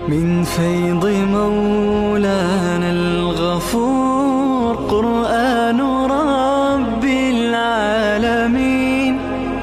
من فيض مولانا الغفور قرآن رب العالمين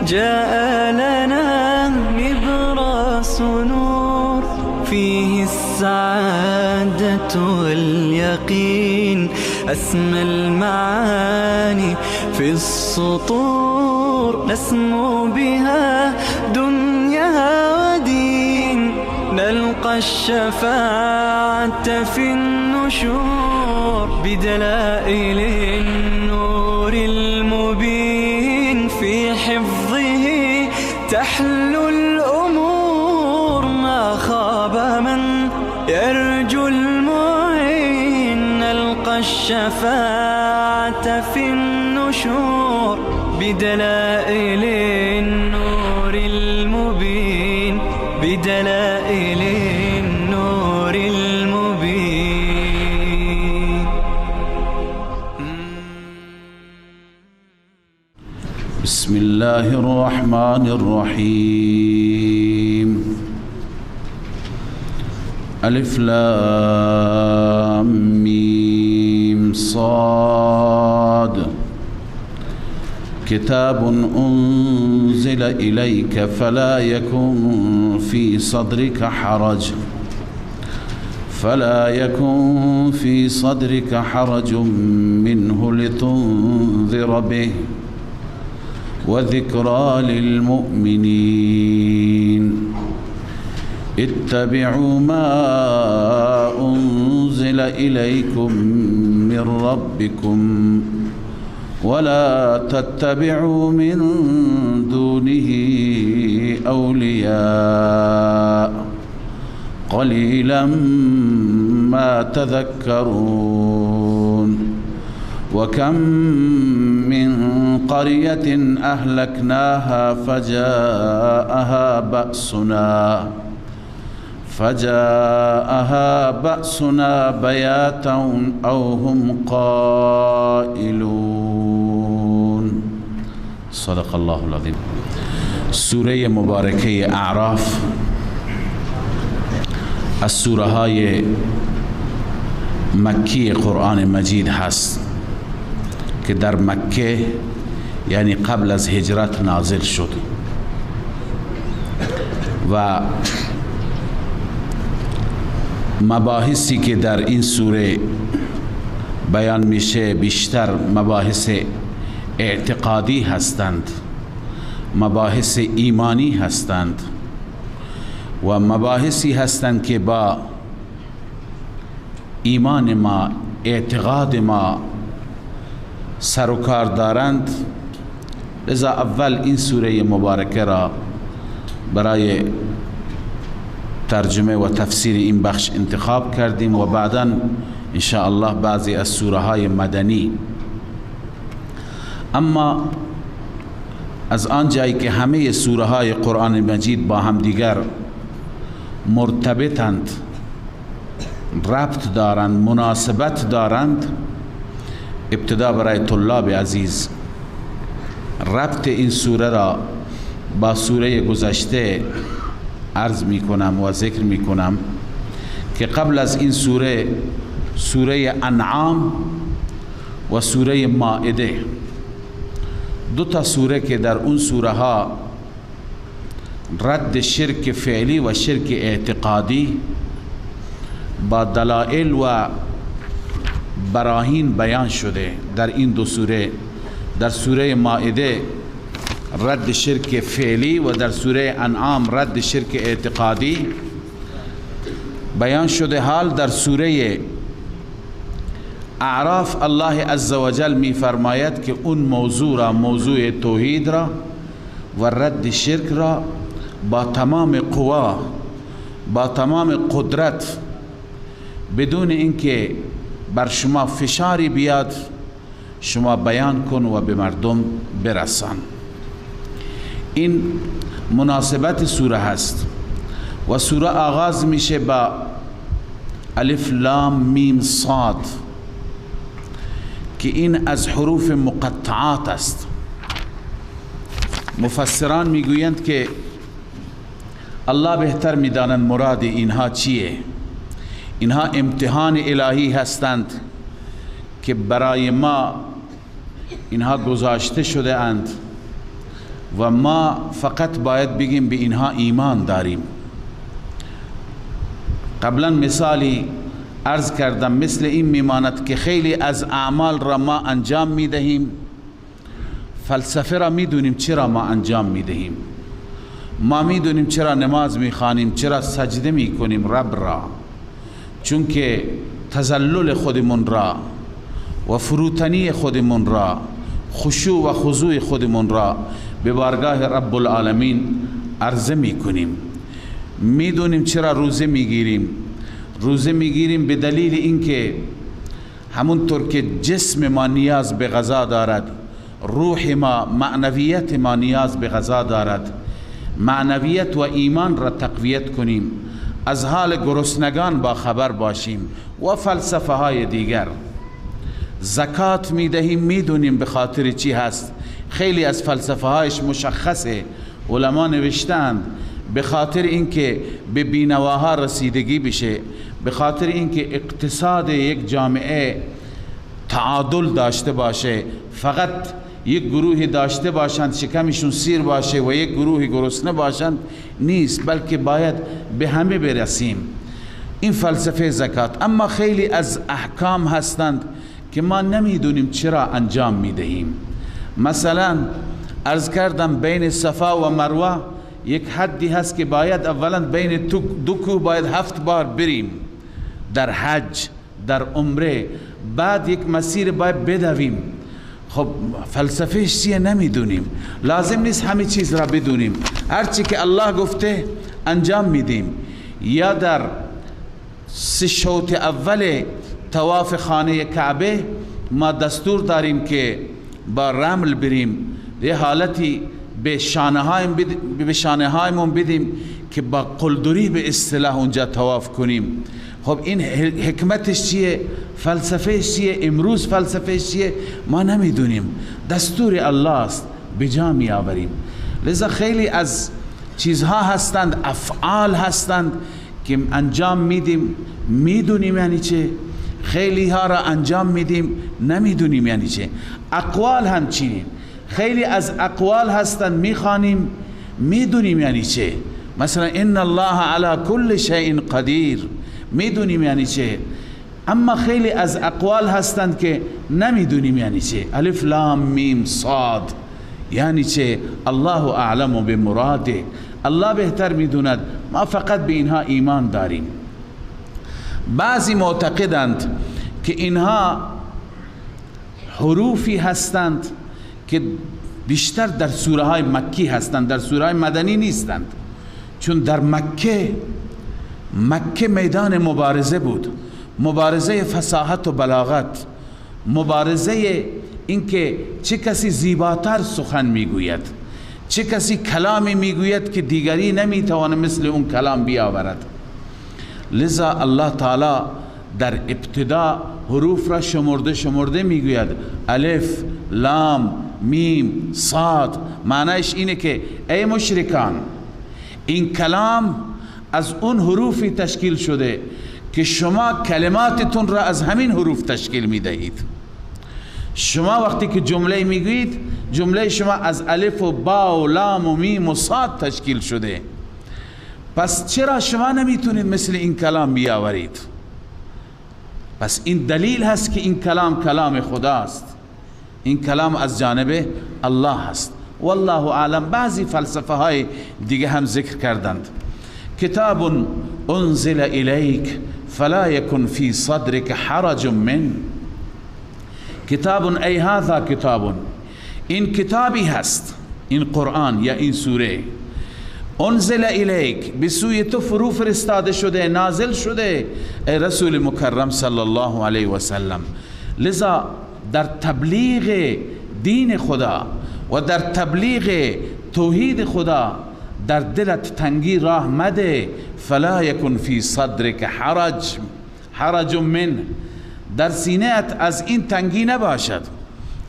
جاء لنا نبراس نور فيه السعادة واليقين أسمى المعاني في السطور نسمو بها دنيا ودين نلقى الشفاعة في النشور بدلائل النور المبين في حفظه تحلو الأمور ما خاب من يرجو المعين نلقى الشفاعة في النشور بدلائل النور المبين بدلائل النور المبين. بسم الله الرحمن الرحيم. ألف لام ميم صاد كتاب أنزل إليك فلا يكن في صدرك حرج منه لتنذر به وذكرى للمؤمنين. اتبعوا ما أنزل إليكم من ربكم ولا تتبعوا من دونه أولياء قليلا ما تذكرون. وكم من قرية أهلكناها فجاءها بأسنا بياتا أو هم قائلون. صدق الله العظيم. سوره مبارکه اعراف از سوره های مکی قرآن مجید هست که در مکه یعنی قبل از هجرت نازل شد و مباحثی که در این سوره بیان میشه بیشتر مباحث اعتقادی هستند، مباحث ایمانی هستند و مباحثی هستند که با ایمان ما، اعتقاد ما سر و کار دارند. لذا اول این سوره مبارکه را برای ترجمه و تفسیر این بخش انتخاب کردیم و بعداً ان شاء الله بعضی از سوره های مدنی. اما از آن جایی که همه سوره های قرآن مجید با هم دیگر مرتبطند، ربط دارند، مناسبت دارند، ابتدا برای طلاب عزیز ربط این سوره را با سوره گذشته عرض می کنم و ذکر می کنم که قبل از این سوره سوره انعام و سوره مائده، دو تا سوره که در اون سوره ها رد شرک فعلی و شرک اعتقادی با دلائل و براهین بیان شده. در این دو سوره، در سوره مائده رد شرک فعلی و در سوره انعام رد شرک اعتقادی بیان شده. حال در سوره اعراف الله عزوجل می فرماید که اون موضوع را، موضوع توحید را و رد شرک را با تمام قوا، با تمام قدرت، بدون اینکه بر شما فشاری بیاد، شما بیان کن و به مردم برسان. این مناسبت سوره هست و سوره آغاز میشه با الف لام میم صاد که این از حروف مقطعات است. مفسران میگویند که الله بهتر میدانند مراد اینها چیه. اینها امتحان الهی هستند که برای ما اینها گذاشته شده اند و ما فقط باید بگیم به اینها ایمان داریم. قبلا مثالی عرض کردم، مثل این میماند که خیلی از اعمال را ما انجام میدهیم، فلسفه را میدونیم چرا ما انجام میدهیم، ما میدونیم چرا نماز میخوانیم، چرا سجده میکنیم رب را، چون که تذلل خودمون را و فروتنی خودمون را، خشوع و خضوع خودمون را به بارگاه رب العالمین عرضه میکنیم. میدونیم چرا روزه میگیریم. روزه میگیریم به دلیل اینکه همونطور که جسم ما نیاز به غذا دارد، روح ما، معنویت ما نیاز به غذا دارد، معنویت و ایمان را تقویت کنیم، از حال گرسنگان با خبر باشیم و فلسفه های دیگر. زکات میدهیم، میدونیم به خاطر چی هست. خیلی از فلسفه هایش مشخصه، علما نوشتند به خاطر اینکه به بینواها رسیدگی بشه، به خاطر اینکه اقتصاد یک جامعه تعادل داشته باشه، فقط یک گروه داشته باشند شکمشون سیر باشه و یک گروه گرسنه باشند نیست، بلکه باید به همه برسیم. این فلسفه زکات. اما خیلی از احکام هستند که ما نمیدونیم چرا انجام میدهیم. مثلا عرض کردم بین صفا و مروه یک حدی هست که باید اولا بین دو کوه باید 7 بار بریم در حج، در عمره، بعد یک مسیر باید بدویم. خب فلسفهش چیه نمیدونیم، لازم نیست همه چیز را بدونیم، هرچی که الله گفته انجام میدیم. یا در 3 شوط اول طواف خانه کعبه ما دستور داریم که با رمل بریم، یه حالتی به شانه هایمون بدیم که با قلدری به اصطلاح اونجا طواف کنیم. خب این حکمتش چیه؟ فلسفهش چیه؟ امروز فلسفهش چیه؟ ما نمیدونیم، دستور الله است، به جا می آوریم. لذا خیلی از چیزها هستند، افعال هستند که انجام میدیم میدونیم یعنی چه، خیلی ها را انجام میدیم نمیدونیم یعنی چه. اقوال همچنین، خیلی از اقوال هستند میخوانیم میدونیم یعنی چه. مثلا ان الله علی کل شیء قدیر، میدونیم یعنی چه. اما خیلی از اقوال هستند که نمیدونیم یعنی چه. الف لام میم صاد یعنی چه؟ الله اعلم بمراده، الله بهتر میدوند، ما فقط به اینها ایمان داریم. بعضی معتقدند که اینها حروفی هستند که بیشتر در سوره های مکی هستند، در سوره های مدنی نیستند، چون در مکه میدان مبارزه بود، مبارزه فصاحت و بلاغت، مبارزه اینکه چه کسی زیباتر سخن میگوید، چه کسی کلامی میگوید که دیگری نمیتواند مثل اون کلام بیاورد. لذا الله تعالی در ابتدا حروف را شمرده میگوید، الف لام میم صاد. معنیش اینه که ای مشرکان، این کلام از اون حروفی تشکیل شده که شما کلماتتون را از همین حروف تشکیل میدهید. شما وقتی که جمله میگویید، جمله شما از الف و با و لام و میم و صاد تشکیل شده، پس چرا شما نمیتونید مثل این کلام بیاورید؟ پس این دلیل هست که این کلام کلام خداست، این کلام از جانب الله هست. والله اعلم. بعضی فلسفه های دیگه هم ذکر کردند، کتاب انزل الیک فلا یکن فی صدرک حرج من. کتاب ای هذا کتاب، این کتابی هست، این قرآن یا این سوره، انزل الیک، به سوی تو فرو فرستاده شده، نازل شده ای رسول مکرم صلی الله علیه و سلم. لذا در تبلیغ دین خدا و در تبلیغ توحید خدا در دلت تنگی راه مده. فلا یکن فی صدرک حرج من، در سینه‌ات از این تنگی نباشد.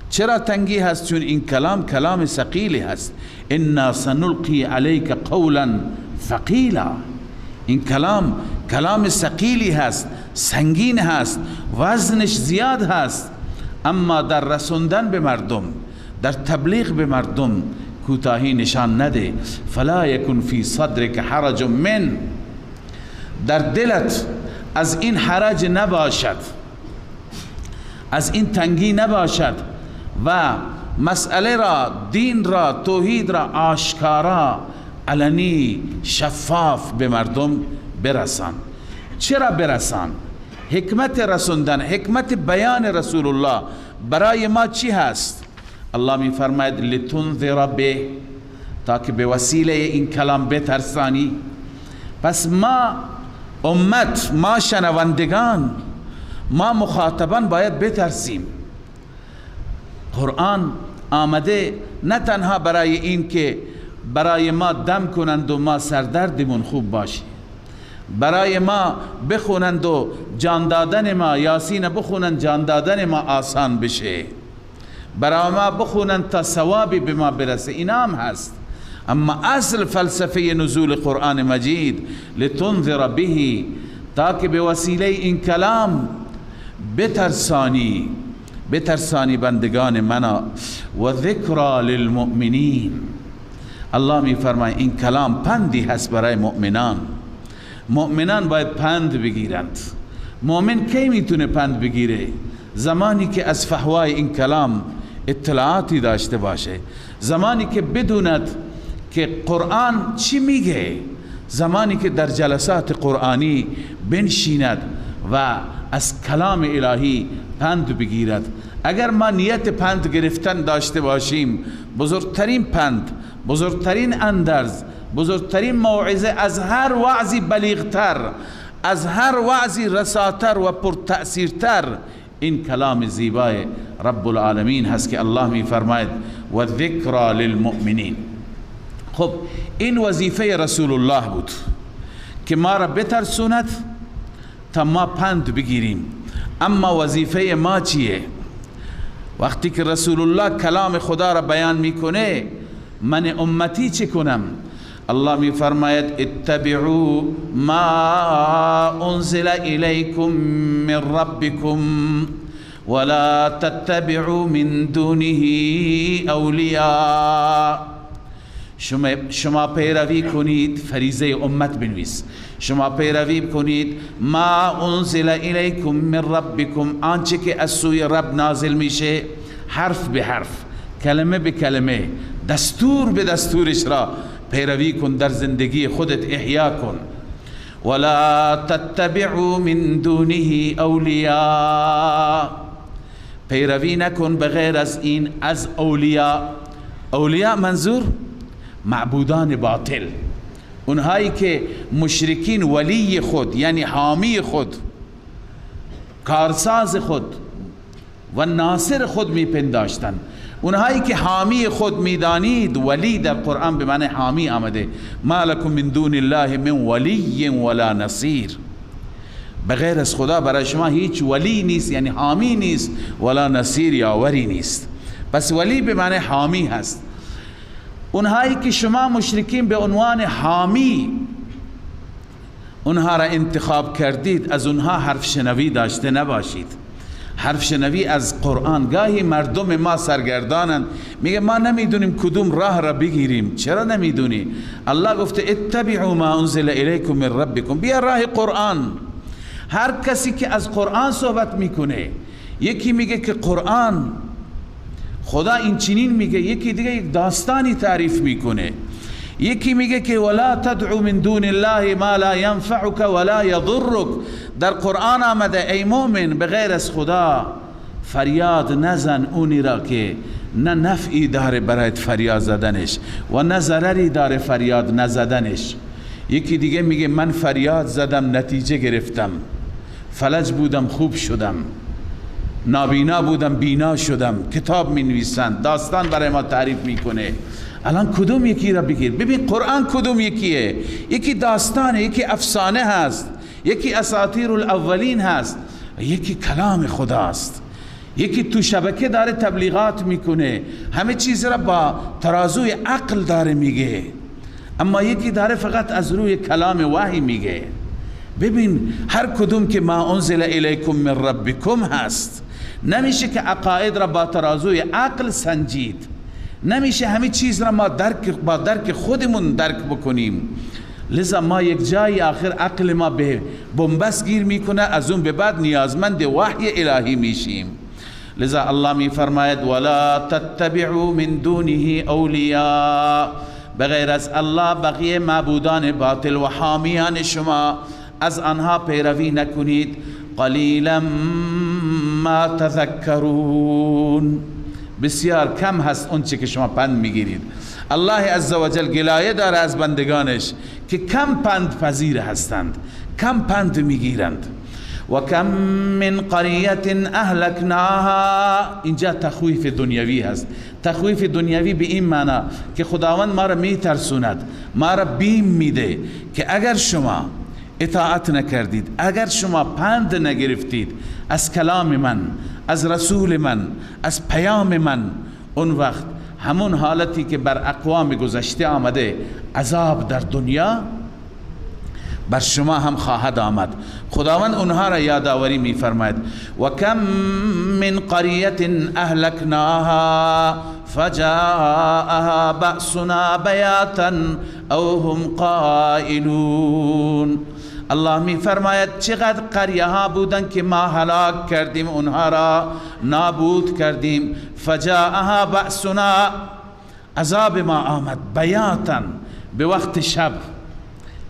چرا تنگی هست؟ چون این کلام ثقیلی هست. انا سنلقی علیک قولا ثقیلا، این کلام ثقیلی هست، سنگین هست، وزنش زیاد هست، اما در رسوندن به مردم، در تبلیغ به مردم کوتاهی نشان نده. فلا یکن فی صدرک حرج من، در دلت از این حرج نباشد، از این تنگی نباشد و مسئله را، دین را، توحید را آشکارا، علنی، شفاف به مردم برسان. چرا برسان؟ حکمت رسوندن، حکمت بیان رسول الله برای ما چی هست؟ الله می فرماید لتنذر به، تا که به وسیله این کلام بترسانی. پس ما امت، ما شنوندگان، ما مخاطبان باید بترسیم. قرآن آمده نه تنها برای این که برای ما دم کنند و ما سردردمون خوب باشه، برای ما بخونند و جان دادن ما، یاسین بخونند جان دادن ما آسان بشه، برای ما بخونند تا ثوابی به ما برسه، اینام هست. اما اصل فلسفه نزول قرآن مجید لتنذر به، تا که به وسیله این کلام بترسانی بندگان منا. و ذکرى للمؤمنین، الله می فرماید این کلام پندی هست برای مؤمنان. مؤمنان باید پند بگیرند. مؤمن کی میتونه پند بگیره؟ زمانی که از فحوای این کلام اطلاعاتی داشته باشه، زمانی که بدوند که قرآن چی میگه، زمانی که در جلسات قرآنی بنشیند و از کلام الهی پند بگیرد. اگر ما نیت پند گرفتن داشته باشیم، بزرگترین پند، بزرگترین اندرز، بزرگترین موعظه از هر وعظی بلیغتر، از هر وعظی رساتر و پرتأثیرتر این کلام زیبای رب العالمین هست که الله می فرماید و ذکرى للمؤمنین. خب این وظیفه رسول الله بود که ما را بترسوند تا ما پند بگیریم. اما وظیفه ما چیه؟ وقتی که رسول الله کلام خدا را بیان میکنه، من امتی چه کنم؟ الله می فرماید اتبعوا ما انزل الیکم من ربکم ولا تتبعوا من دونه اولیاء. شما پیروی کنید، فریضه امت بنویس، شما پیروی کنید ما انزل الیکم من ربکم، آنچه که از سوی رب نازل میشه، حرف به حرف، کلمه به کلمه، دستور به دستورش را پیروی کن، در زندگی خودت احیا کن. ولا تتبعوا من دونه اولیاء، پیروی نکن بغیر از این از اولیاء. اولیاء منظور معبودان باطل، اونهایی که مشرکین ولی خود یعنی حامی خود، کارساز خود و ناصر خود میپنداشتن، اونهایی که حامی خود میدانید. ولی در قرآن به معنی حامی آمده، ما لکم من دون الله من ولی ولا نصیر، بغیر از خدا برای شما هیچ ولی نیست، یعنی حامی نیست، ولا نصیر یاوری نیست. پس ولی به معنی حامی هست. اونهایی که شما مشرکین به عنوان حامی اونها را انتخاب کردید، از اونها حرف شنوی داشته نباشید. حرف شنوی از قرآن، گاهی مردم ما سرگردانند، میگه ما نمیدونیم کدوم راه را بگیریم. چرا نمیدونی؟ الله گفته اتبعوا ما انزل الیکم من ربکم، بیا راه قرآن. هر کسی که از قرآن صحبت میکنه، یکی میگه که قرآن خدا این چنین میگه، یکی دیگه یک داستانی تعریف میکنه، یکی میگه که ولا تدعو من دون الله ما لا ينفعك ولا يضرك. در قرآن آمده ای مومن بغیر از خدا فریاد نزن اونی را که نه نفعی داره برایت فریاد زدنش و نه ضرری داره فریاد نزدنش. یکی دیگه میگه من فریاد زدم نتیجه گرفتم، فلج بودم خوب شدم، نابینا بودم بینا شدم. کتاب می نویسند، داستان برای ما تعریف میکنه. الان کدوم یکی را بگیر؟ ببین قرآن کدوم یکیه؟ یکی داستانه، یکی افسانه هست، یکی اساطیر الاولین هست، یکی کلام خداست. یکی تو شبکه داره تبلیغات میکنه، همه چیز را با ترازوی عقل داره میگه. اما یکی داره فقط از روی کلام وحی میگه. ببین هر کدوم که ما انزل الیکم من ربکم هست، نمیشه که عقاید را با ترازوی عقل سنجید، نمیشه همه چیز را ما با درک خودمون درک بکنیم. لذا ما یک جای آخر عقل ما به بنبست گیر میکنه، از اون به بعد نیازمند وحی الهی میشیم. لذا الله می فرماید ولا تتبعوا من دونه اولیاء، بغیر از الله بقیه معبودان باطل و حامیان شما از آنها پیروی نکنید. قلیلا ما تذکرون، بسیار کم هست اون چه که شما پند میگیرید. الله عزوجل گلایه داره از بندگانش که کم پند پذیر هستند، کم پند میگیرند. و کم من قریة اهلکناها، اینجا تخویف دنیوی هست. تخویف دنیوی به این معنی که خداوند ما را میترسوند، ما را بیم میده که اگر شما اطاعت نکردید، اگر شما پند نگرفتید از کلام من، از رسول من، از پیام من، اون وقت همون حالتی که بر اقوام گذشته آمده عذاب در دنیا بر شما هم خواهد آمد. خداوند اونها را یادآوری می فرماید و کم من قریة اهلکناها فجاءها بأسنا بیاتا او هم قائلون. الله می فرماید چقدر قریه ها بودن که ما هلاک کردیم، اونها را نابود کردیم. فجاءها بأسنا، عذاب ما آمد، بیاتا، به وقت شب.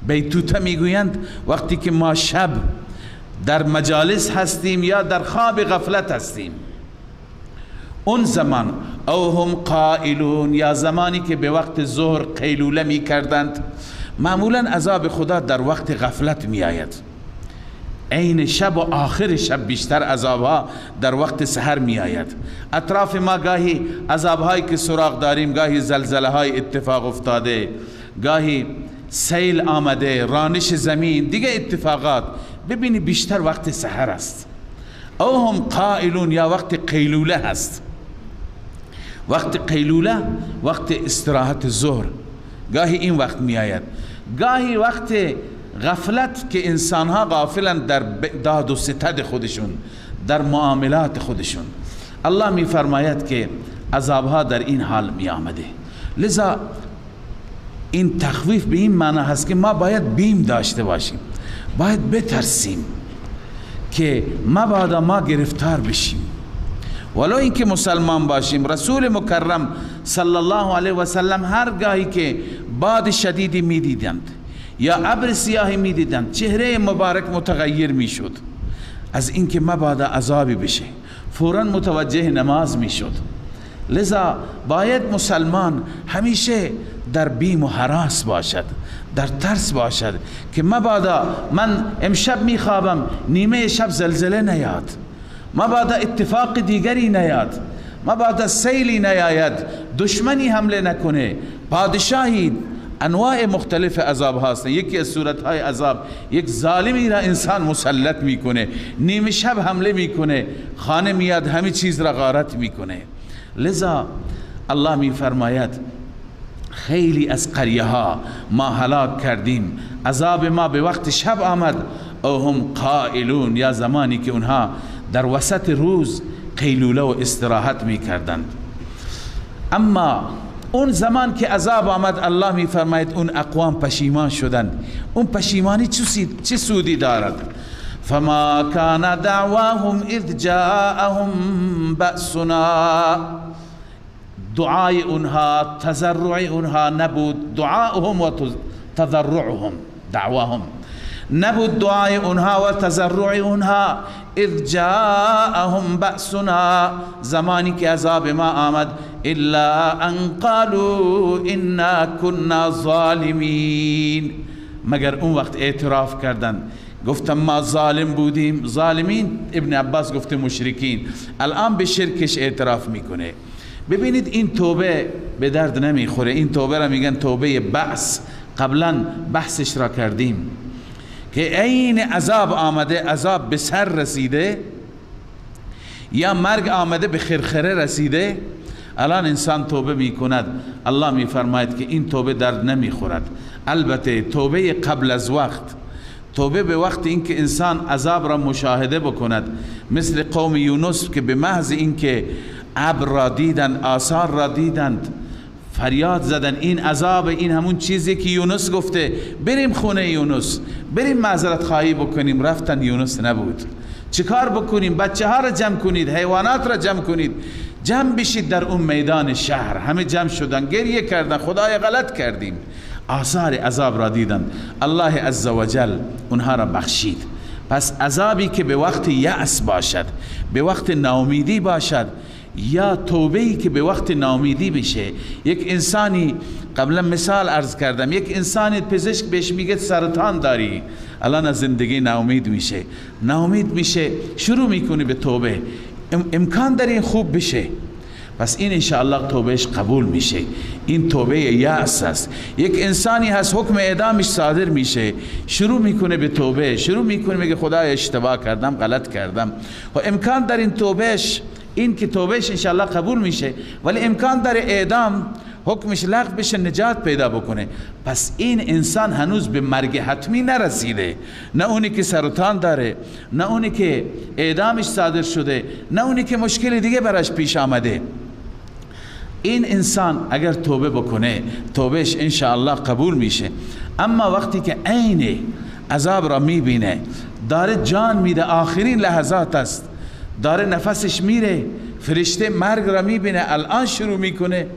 بیتوته میگویند وقتی که ما شب در مجالس هستیم یا در خواب غفلت هستیم، اون زمان. او هم قائلون، یا زمانی که به وقت ظهر قیلوله می کردند. معمولا عذاب خدا در وقت غفلت می آید، عین شب و آخر شب بیشتر عذابها در وقت سحر می آید. اطراف ما گاهی عذابهایی که سراغ داریم، گاهی زلزله های اتفاق افتاده، گاهی سیل آمده، رانش زمین، دیگه اتفاقات، ببینی بیشتر وقت سحر است. او هم قائلون، یا وقت قیلوله هست. وقت قیلوله وقت استراحت ظهر، گاهی این وقت می آید. گاهی وقت غفلت که انسانها غافلند در داد و ستد خودشون، در معاملات خودشون. الله می فرماید که عذابها در این حال می آمده. لذا این تخویف به این معنی هست که ما باید بیم داشته باشیم، باید بترسیم که مبادا ما گرفتار بشیم. ولو اینکه مسلمان باشیم. رسول مکرم صلی الله علیه و سلم هر گاهی که باد شدیدی میدیدند یا ابر سیاهی میدیدند، چهره مبارک متغیر میشد از اینکه مبادا عذابی بشه، فوراً متوجه نماز میشد. لذا باید مسلمان همیشه در بیم و هراس باشد، در ترس باشد که مبادا من امشب میخوابم نیمه شب زلزله نیاد، مبادا اتفاق دیگری نیاد، مبادا سیلی نیاید، دشمنی حمله نکنه، پادشاهی. انواع مختلف عذاب هستند. یکی از صورتهای عذاب یک ظالمی را انسان مسلط میکنه، نیمه شب حمله میکنه، خانه میاد همه چیز را غارت میکنه. لذا الله می فرماید خیلی از قریه ها ما هلاک کردیم، عذاب ما به وقت شب آمد. او هم قائلون، یا زمانی که اونها در وسط روز قیلوله و استراحت می کردند. اما اون زمان که عذاب آمد الله می فرماید اون اقوام پشیمان شدند. اون پشیمانی چه سودی دارد؟ فما كان دعواهم اذ جاءهم بأسنا، دعای اونها، تضرع اونها نبود. دعاهم و تضرعهم، دعواهم نبود دعای اونها و تضرع اونها. اذ جاءهم بأسنا، زمانی که عذاب ما آمد. الا ان قالوا انا كنا ظالمین، مگر اون وقت اعتراف کردند، گفتم ما ظالم بودیم. ظالمین ابن عباس گفته مشرکین، الان به شرکش اعتراف میکنه. ببینید این توبه به درد نمیخوره. این توبه را میگن توبه بعث. قبلا بحثش را کردیم که عین عذاب آمده، عذاب به سر رسیده یا مرگ آمده به خرخره رسیده، الان انسان توبه میکند، الله میفرماید که این توبه درد نمیخورد. البته توبه قبل از وقت، توبه به وقت اینکه انسان عذاب را مشاهده بکند، مثل قوم یونس که به محض اینکه ابر را دیدند، آثار را دیدند، فریاد زدن این عذاب، این همون چیزی که یونس گفته بریم خونه یونس، بریم معذرت خواهی بکنیم. رفتن، یونس نبود. چیکار بکنیم؟ بچه ها را جمع کنید، حیوانات را جمع کنید، جمع بشید در اون میدان شهر. همه جمع شدن، گریه کردن، خدای غلط کردیم. آثار عذاب را دیدن، الله عزوجل اونها را بخشید. پس عذابی که به وقت یأس باشد، به وقت ناامیدی باشد، یا توبه‌ای که به وقت ناامیدی بشه. یک انسانی، قبلا مثال عرض کردم، یک انسانی پزشک بهش میگه سرطان داری، الان از زندگی ناامید میشه، شروع میکنه به توبه، امکان داره این خوب بشه، پس این انشاءالله توبهش قبول میشه. این توبه یأس است. یک انسانی هست حکم اعدامش صادر میشه، شروع میکنه به توبه، شروع میکنه میگه خدای اشتباه کردم، غلط کردم، و امکان داره این توبهش، این که توبهش انشاءالله قبول میشه، ولی امکان داره اعدام حکمش لغو بشه، نجات پیدا بکنه. پس این انسان هنوز به مرگ حتمی نرسیده، نه اونی که سرطان داره، نه اونی که اعدامش صادر شده، نه اونی که مشکل دیگه براش پیش آمده. این انسان اگر توبه بکنه، توبهش انشاءالله قبول میشه. اما وقتی که عین عذاب را میبینه، داره جان میده، آخرین لحظات است، داره نفسش میره، فرشته مرگ را میبینه، الان شروع میکنه،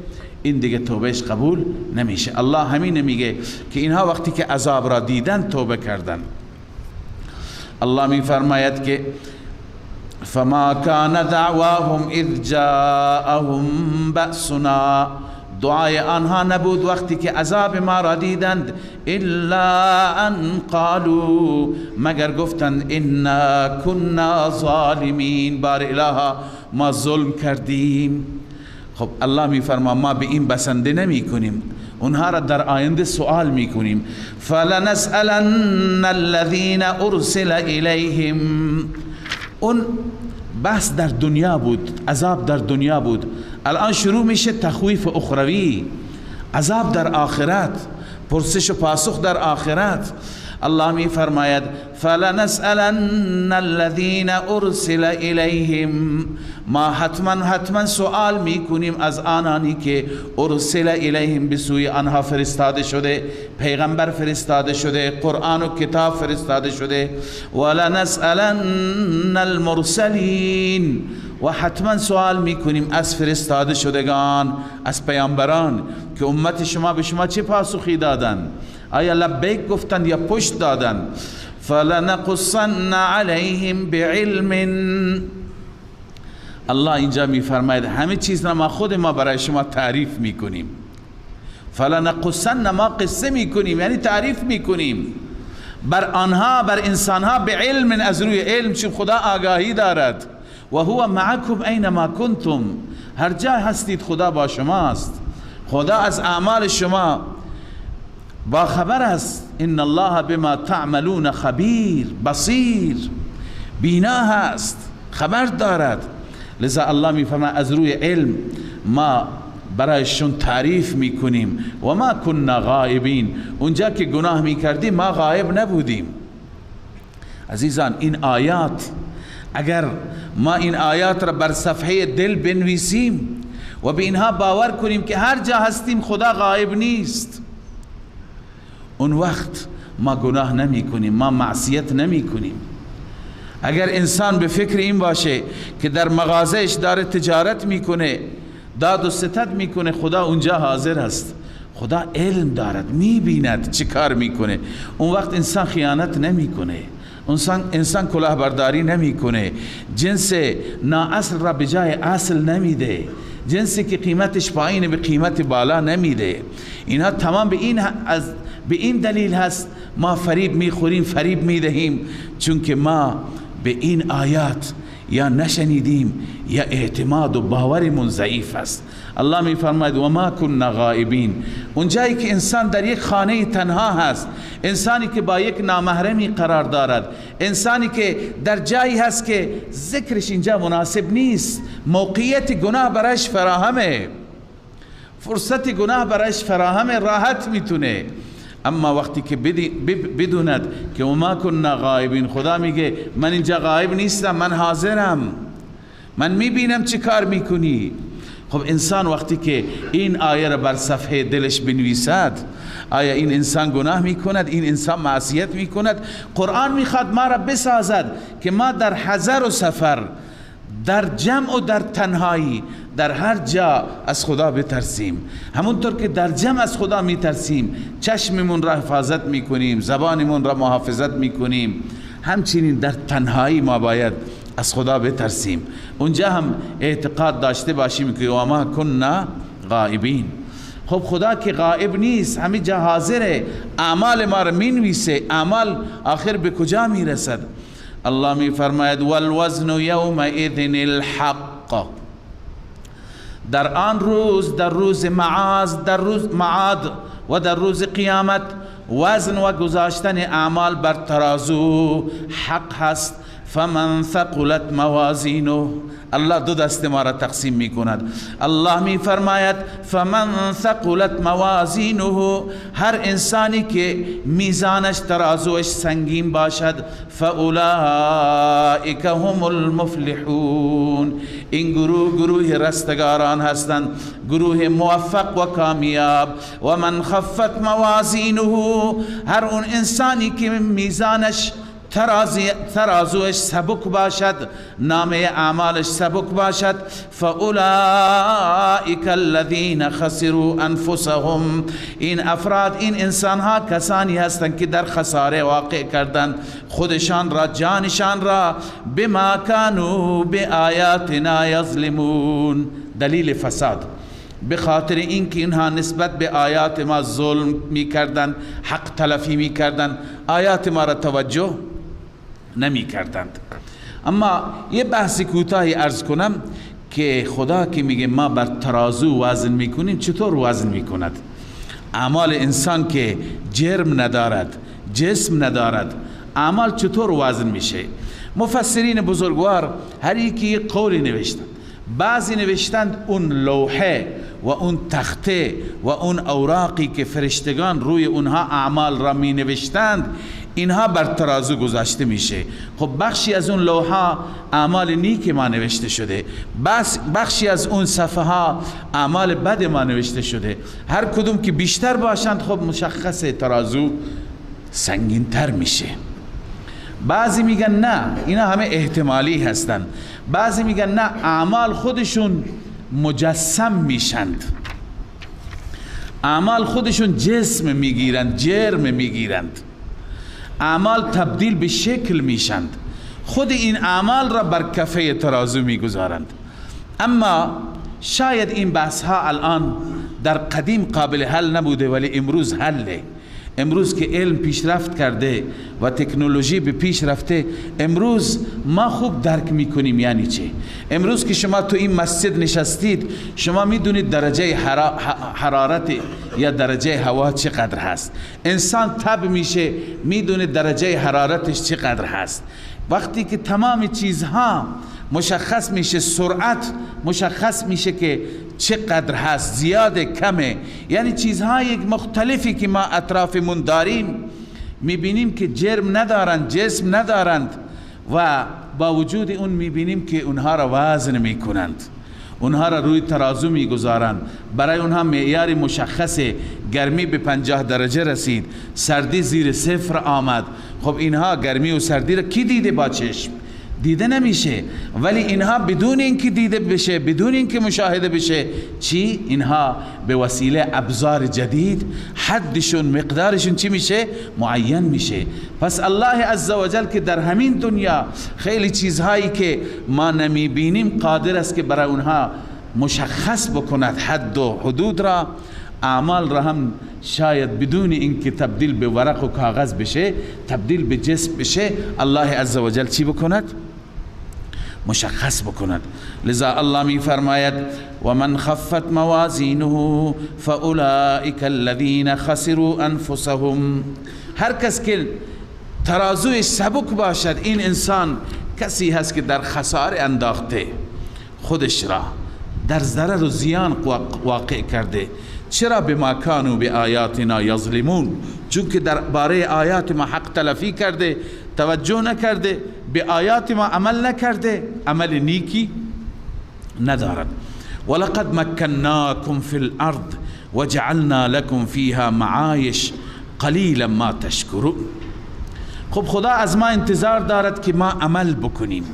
این دیگه توبهش قبول نمیشه. الله همین میگه که اینها وقتی که عذاب را دیدن توبه کردن. الله میفرماید که فما كان دعواهم اذ جاءهم بأسنا، دعای آنها نبود وقتی که عذاب ما را دیدند، الا ان قالوا، مگر گفتند انا كنا ظالمین، بار الها ما ظلم کردیم. خب الله میفرما ما به این بسنده نمی کنیم، اونها را در آینده سوال میکنیم. فلنسألن الذين ارسل الیهم، اون بحث در دنیا بود، عذاب در دنیا بود، الان شروع میشه تخویف اخروی، عذاب در آخرت، پرسش و پاسخ در آخرت. الله می فرماید فلنسألن الذين ارسل الیهم، ما حتما سوال میکنیم از آنانی که ارسل الیهم، به سوی آنها فرستاده شده، پیغمبر فرستاده شده، قرآن و کتاب فرستاده شده. ولنسألن المرسلین، و حتما سوال میکنیم از فرستاده شدگان، از پیامبران که امت شما به شما چه پاسخی دادن، آیا لبیک گفتند یا پشت دادند. فلنقصن علیهم بعلم، الله اینجا میفرماید همه چیز را ما خود ما برای شما تعریف میکنیم. فلنقصن، ما قصه میکنیم، یعنی تعریف میکنیم بر آنها، بر انسانها، بعلم، از روی علم، چون خدا آگاهی دارد. و هو معکم اینما کنتم، هر جا هستید خدا با شماست، خدا از اعمال شما با خبر است. ان الله بما تعملون خبیر، بصیر، بینا هست، خبر دارد. لذا الله میفرماید از روی علم ما برایشون تعریف میکنیم. و ما كنا غائبین، اونجا که گناه میکردیم ما غائب نبودیم. عزیزان این آیات، اگر ما این آیات را بر صفحه دل بنویسیم و به اینها باور کنیم که هر جا هستیم خدا غائب نیست، اون وقت ما گناه نمی کنیم، ما معصیت نمی کنیم. اگر انسان به فکر این باشه که در مغازهش داره تجارت میکنه، داد و ستد میکنه، خدا اونجا حاضر است، خدا علم دارد، میبیند چه کار میکنه، اون وقت انسان خیانت نمیکنه، انسان کلاهبرداری نمیکنه، جنس نااصل را به جای اصل نمیده، جنسی که قیمتش پایینه به قیمت بالا نمیده. اینها تمام به این دلیل هست ما فریب میخوریم، فریب میدهیم، چون که ما به این آیات یا نشنیدیم یا اعتماد و باورمون ضعیف است. الله می فرماید و ما کنا غائبین. اونجایی که انسان در یک خانه تنها هست، انسانی که با یک نامحرمی قرار دارد، انسانی که در جایی هست که ذکرش اینجا مناسب نیست، موقعیت گناه برایش فراهمه، فرصت گناه برایش فراهمه، راحت میتونه. اما وقتی که بدوند که وما کنا غائبین، خدا میگه من اینجا غائب نیستم، من حاضرم، من میبینم چه کار میکنی. خب انسان وقتی که این آیه را بر صفحه دلش بنویسد، آیا این انسان گناه میکند؟ این انسان معصیت میکند؟ قرآن میخواد ما را بسازد که ما در حضر و سفر، در جمع و در تنهایی، در هر جا از خدا بترسیم. همونطور که در جمع از خدا میترسیم، چشممون را حفاظت میکنیم، زبانمون را محافظت میکنیم، همچنین در تنهایی ما باید از خدا بترسیم. اونجا هم اعتقاد داشته باشیم که و ما کنا غائبین. خب خدا که غائب نیست، همه جا حاضره، اعمال ما را مینویسه. اعمال آخر به کجا میرسد؟ الله می فرماید والوزن یومئذ الحق. در آن روز، در روز معاد و در روز قیامت، وزن و گذاشتن اعمال بر ترازو حق هست. فمن ثقلت موازینه، الله دو دست ما را تقسیم می کند. الله می فرماید فمن ثقلت موازینه، هر انسانی که میزانش ترازوش سنگین باشد، فاولئک هم المفلحون، این گروه رستگاران هستند، گروه موفق و کامیاب. و من خفت موازینه، هر اون انسانی که میزانش ترازوش سبک باشد، نامه اعمالش سبک باشد، فاولئک الذین خسروا انفسهم، این افراد، این انسانها کسانی هستند که در خساره واقع کردند خودشان را، جانشان را، بما کانوا بآیاتنا یظلمون. دلیل فساد به خاطر اینکه اینها نسبت به آیات ما ظلم میکردند، حق تلفی میکردند، آیات ما را توجه نمی کردند. اما یه بحث کوتاهی عرض کنم که خدا که میگه ما بر ترازو وزن میکنیم، چطور وزن میکند؟ اعمال انسان که جرم ندارد، جسم ندارد، اعمال چطور وزن میشه؟ مفسرین بزرگوار هر یکی یک قولی نوشتند. بعضی نوشتند اون لوحه و اون تخته و اون اوراقی که فرشتگان روی اونها اعمال را می نوشتند، اینها بر ترازو گذاشته میشه. خب بخشی از اون لوحه اعمال نیک ما نوشته شده، بخشی از اون صفحه ها اعمال بد ما نوشته شده. هر کدوم که بیشتر باشند خب مشخص ترازو سنگین تر میشه. بعضی میگن نه، اینا همه احتمالی هستند. بعضی میگن نه، اعمال خودشون مجسم میشند، اعمال خودشون جسم میگیرند، جرم میگیرند، اعمال تبدیل به شکل میشند، خود این اعمال را بر کفه ترازو میگذارند. اما شاید این بحث ها الان در قدیم قابل حل نبوده ولی امروز حله. امروز که علم پیشرفت کرده و تکنولوژی به پیش رفته، امروز ما خوب درک میکنیم یعنی چه. امروز که شما تو این مسجد نشستید، شما میدونید درجه حرارت یا درجه هوا چقدر هست. انسان تب میشه، میدونه درجه حرارتش چقدر هست. وقتی که تمام چیزها مشخص میشه، سرعت مشخص میشه که چقدر هست، زیاده کمه، یعنی چیزهای مختلفی که ما اطرافمون داریم میبینیم که جرم ندارند، جسم ندارند و با وجود اون میبینیم که اونها را وزن میکنند، اونها را روی ترازو میگذارند. برای اونها معیار مشخص، گرمی به 50 درجه رسید، سردی زیر صفر آمد. خب اینها گرمی و سردی را کی دیده با چشم؟ دیده نمیشه. ولی اینها بدون اینکه دیده بشه، بدون اینکه مشاهده بشه، چی؟ اینها به وسیله ابزار جدید حدشون، مقدارشون چی میشه؟ معین میشه. پس الله عزوجل که در همین دنیا خیلی چیزهایی که ما نمیبینیم قادر است که برای اونها مشخص بکند حد و حدود را. اعمال را هم شاید بدون اینکه تبدیل به ورق و کاغذ بشه، تبدیل به جسم بشه، الله عزوجل چی بکند؟ مشخص بکند. لذا الله می فرماید و من خفت موازینه فاولئک الذین خسروا انفسهم. هر کس که ترازوی سبک باشد، این انسان کسی هست که در خساره انداخته خودش را، در ضرر و زیان واقع کرده. چرا؟ بما کانوا بآیاتنا یظلمون، چون که در باره آیات ما حق تلفی کرده، توجه نکرده، به آیات ما عمل نکرده، عمل نیکی ندارد. ولقد مکناکم فی الارض وجعلنا لكم فیها معایش قلیلا ما تشکرون. خب خدا از ما انتظار دارد که ما عمل بکنیم،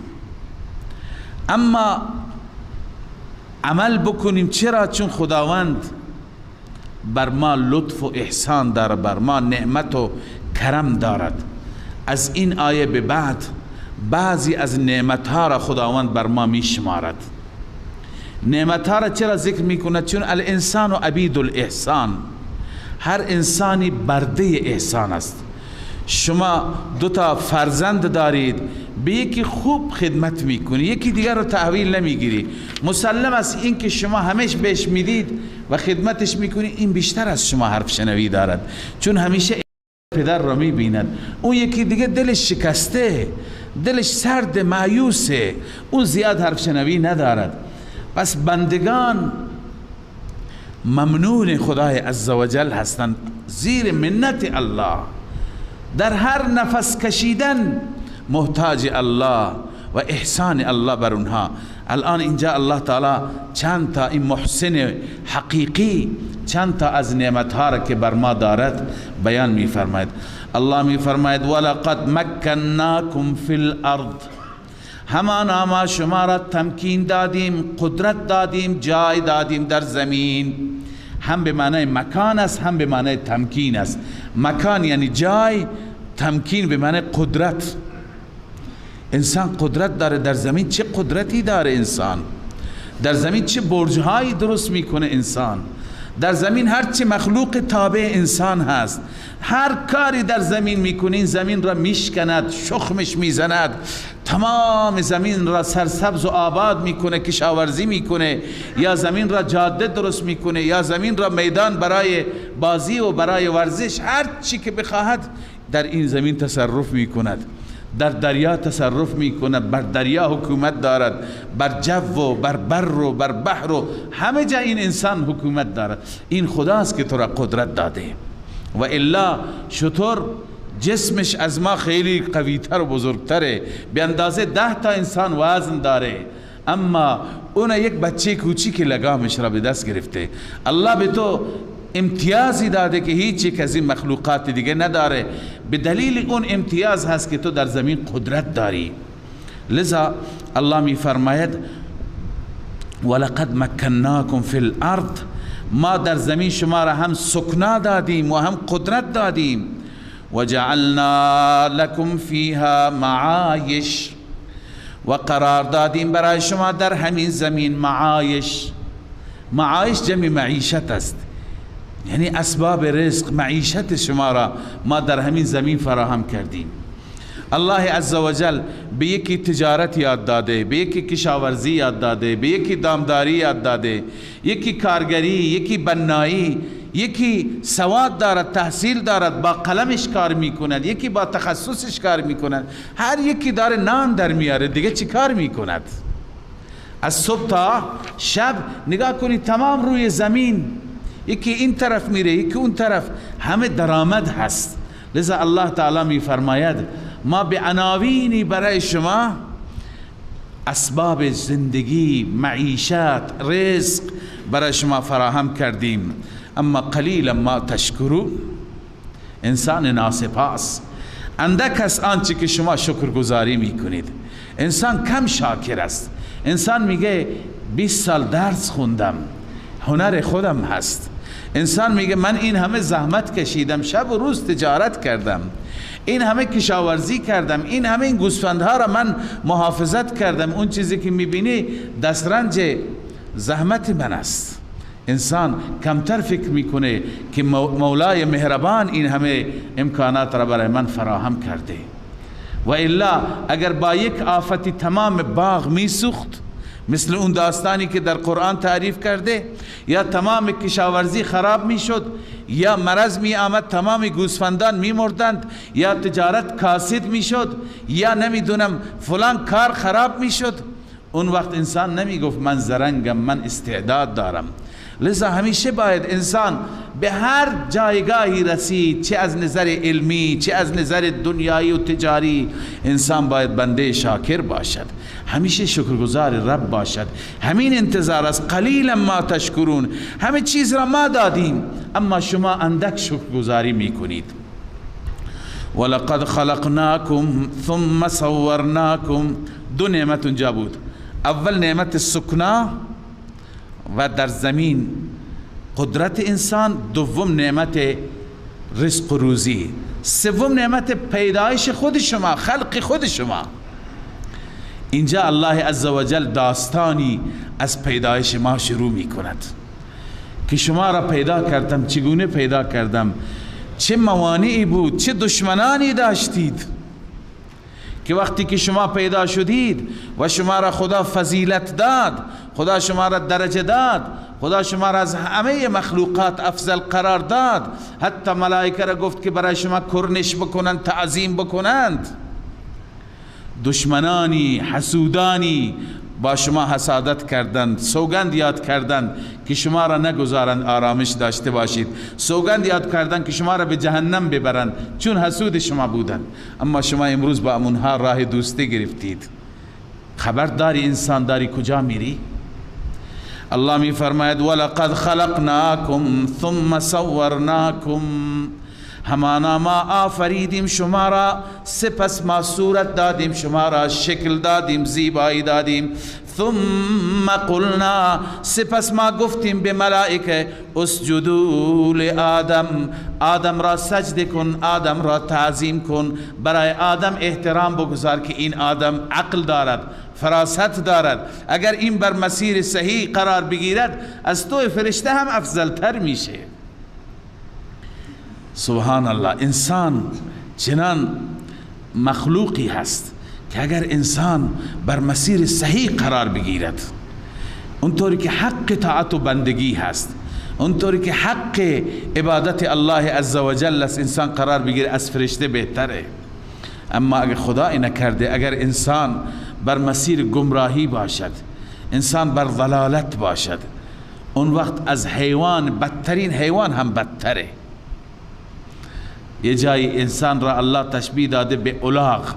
اما عمل بکنیم چرا؟ چون خداوند بر ما لطف و احسان دارد، بر ما نعمت و کرم دارد. از این آیه به بعد بعضی از نعمتها را خداوند بر ما می شمارد. نعمتها را چرا ذکر می کند؟ چون الانسان و عبید الاحسان، هر انسانی برده احسان است. شما دو تا فرزند دارید، به یکی خوب خدمت میکنی، یکی دیگر رو تحویل نمیگیری. مسلم است این که شما همیشه بهش میدید و خدمتش میکنی، این بیشتر از شما حرف شنوی دارد، چون همیشه پدر رو میبیند. اون یکی دیگه دلش شکسته، دلش سرد، مایوسه، اون زیاد حرف شنوی ندارد. پس بندگان ممنون خدای عزوجل هستند، زیر منت الله، در هر نفس کشیدن محتاج الله و احسان الله بر اونها. الان اینجا الله تعالی چند تا این محسن حقیقی، چند تا از نعمتها را که بر ما دارد بیان می فرماید. الله می فرماید ولقد مکناکم فی الارض، همانا ما شما را تمکین دادیم، قدرت دادیم، جای دادیم در زمین. هم به معنی مکان است، هم به معنی تمکین است. مکان یعنی جای، تمکین به معنی قدرت. انسان قدرت داره در زمین. چه قدرتی داره انسان در زمین؟ چه برج‌هایی درست میکنه انسان در زمین؟ هر چه مخلوق تابع انسان هست، هر کاری در زمین میکنه، این زمین را میشکند، شخمش میزند، تمام زمین را سرسبز و آباد میکنه، کشاورزی میکنه، یا زمین را جاده درست میکنه، یا زمین را میدان برای بازی و برای ورزش، هر چی که بخواهد در این زمین تصرف میکند. در دریا تصرف میکند، بر دریا حکومت دارد، بر جو و بر بر و بر بحر و همه جا این انسان حکومت دارد. این خداست که تو را قدرت داده، و الا شطور جسمش از ما خیلی قویتر و بزرگتره، به اندازه 10 تا انسان وزن داره، اما اون یک بچه کوچیک لگامش را به دست گرفته. الله به تو امتیازی داده که هیچ یک از این مخلوقات دیگه نداره. به دلیل اون امتیاز هست که تو در زمین قدرت داری. لذا الله می فرماید ولقد مکناکم فی الارض، ما در زمین شما را هم سکنا دادیم و هم قدرت دادیم. و جعلنا لکم فیها معایش، و قرار دادیم برای شما در همین زمین معایش. معایش جمع معیشت است، یعنی اسباب رزق، معیشت شما را ما در همین زمین فراهم کردیم. الله عزوجل به یکی تجارت یاد داده، به یکی کشاورزی یاد داده، به یکی دامداری یاد داده، یکی کارگری، یکی بنایی، یکی سواد دارد، تحصیل دارد، با قلمش کار میکند، یکی با تخصصش کار میکند، هر یکی داره نان در میاره، دیگه چی کار میکند؟ از صبح تا شب نگاه کنید، تمام روی زمین یکی این طرف میره، یکی اون طرف، همه درآمد هست. لذا الله تعالی می فرماید ما به عناوینی برای شما اسباب زندگی، معیشت، رزق برای شما فراهم کردیم، اما قلیلا ما تشکرون. انسان ناسپاس، اندک است آنچه که شما شکرگزاری میکنید. انسان کم شاکر است. انسان میگه 20 سال درس خوندم، هنر خودم هست. انسان میگه من این همه زحمت کشیدم، شب و روز تجارت کردم، این همه کشاورزی کردم، این همه این گوسفندها را من محافظت کردم. اون چیزی که میبینی دسترنج زحمت من است. انسان کمتر فکر میکنه که مولای مهربان این همه امکانات را برای من فراهم کرده. و الا اگر با یک آفتی تمام باغ میسوخت، مثل اون داستانی که در قرآن تعریف کرده، یا تمام کشاورزی خراب میشد، یا مرض می آمد تمام گوسفندان می مردند، یا تجارت کاسد میشد، یا نمیدونم فلان کار خراب میشد، اون وقت انسان نمی گفت من زرنگم، من استعداد دارم. لذا همیشه باید انسان به هر جایگاهی رسید، چه از نظر علمی چه از نظر دنیایی و تجاری، انسان باید بنده شاکر باشد، همیشه شکرگزار رب باشد. همین انتظار است. قلیلا ما تشکرون، همه چیز را ما دادیم اما شما اندک شکرگزاری میکنید. ولقد خلقناکم ثم صورناکم. دو نعمت اونجا بود، اول نعمت سکنا و در زمین قدرت انسان، دوم نعمت رزق و روزی، سوم نعمت پیدایش خود شما، خلق خود شما. اینجا الله عزوجل داستانی از پیدایش ما شروع می کند که شما را پیدا کردم، چگونه پیدا کردم، چه موانعی بود، چه دشمنانی داشتید که وقتی که شما پیدا شدید و شما را خدا فضیلت داد، خدا شما را درجه داد، خدا شما را از همه مخلوقات افضل قرار داد، حتی ملائکه را گفت که برای شما کرنش بکنند، تعظیم بکنند، دشمنانی حسودانی با شما حسادت کردند، سوگند یاد کردند که شما را نگذارند آرامش داشته باشید، سوگند یاد کردند که شما را به جهنم ببرند چون حسود شما بودند، اما شما امروز با اونها راه دوستی گرفتید. خبر داری انسان داری کجا میری؟ الله می فرماید ولقد خلقناکم ثم صورناکم، همانا ما آفریدیم شما را، سپس ما صورت دادیم شما را، شکل دادیم، زیبایی دادیم. ثم قلنا، سپس ما گفتیم به ملائکه اسجدوا لآدم، آدم را سجده کن، آدم را تعظیم کن، برای آدم احترام بگذار که این آدم عقل دارد، فراست دارد، اگر این بر مسیر صحیح قرار بگیرد از تو فرشته هم افضل تر میشه. سبحان الله، انسان چنان مخلوقی هست که اگر انسان بر مسیر صحیح قرار بگیرد، اونطوری که حق طاعت و بندگی هست، اونطوری که حق عبادت الله عزوجل است، انسان قرار بگیره از فرشته بهتره. اما اگر خدا نکرده، اگر انسان بر مسیر گمراهی باشد، انسان بر ضلالت باشد، اون وقت از حیوان، بدترین حیوان هم بدتره. یه جای انسان را الله تشبیه داده به الاغ،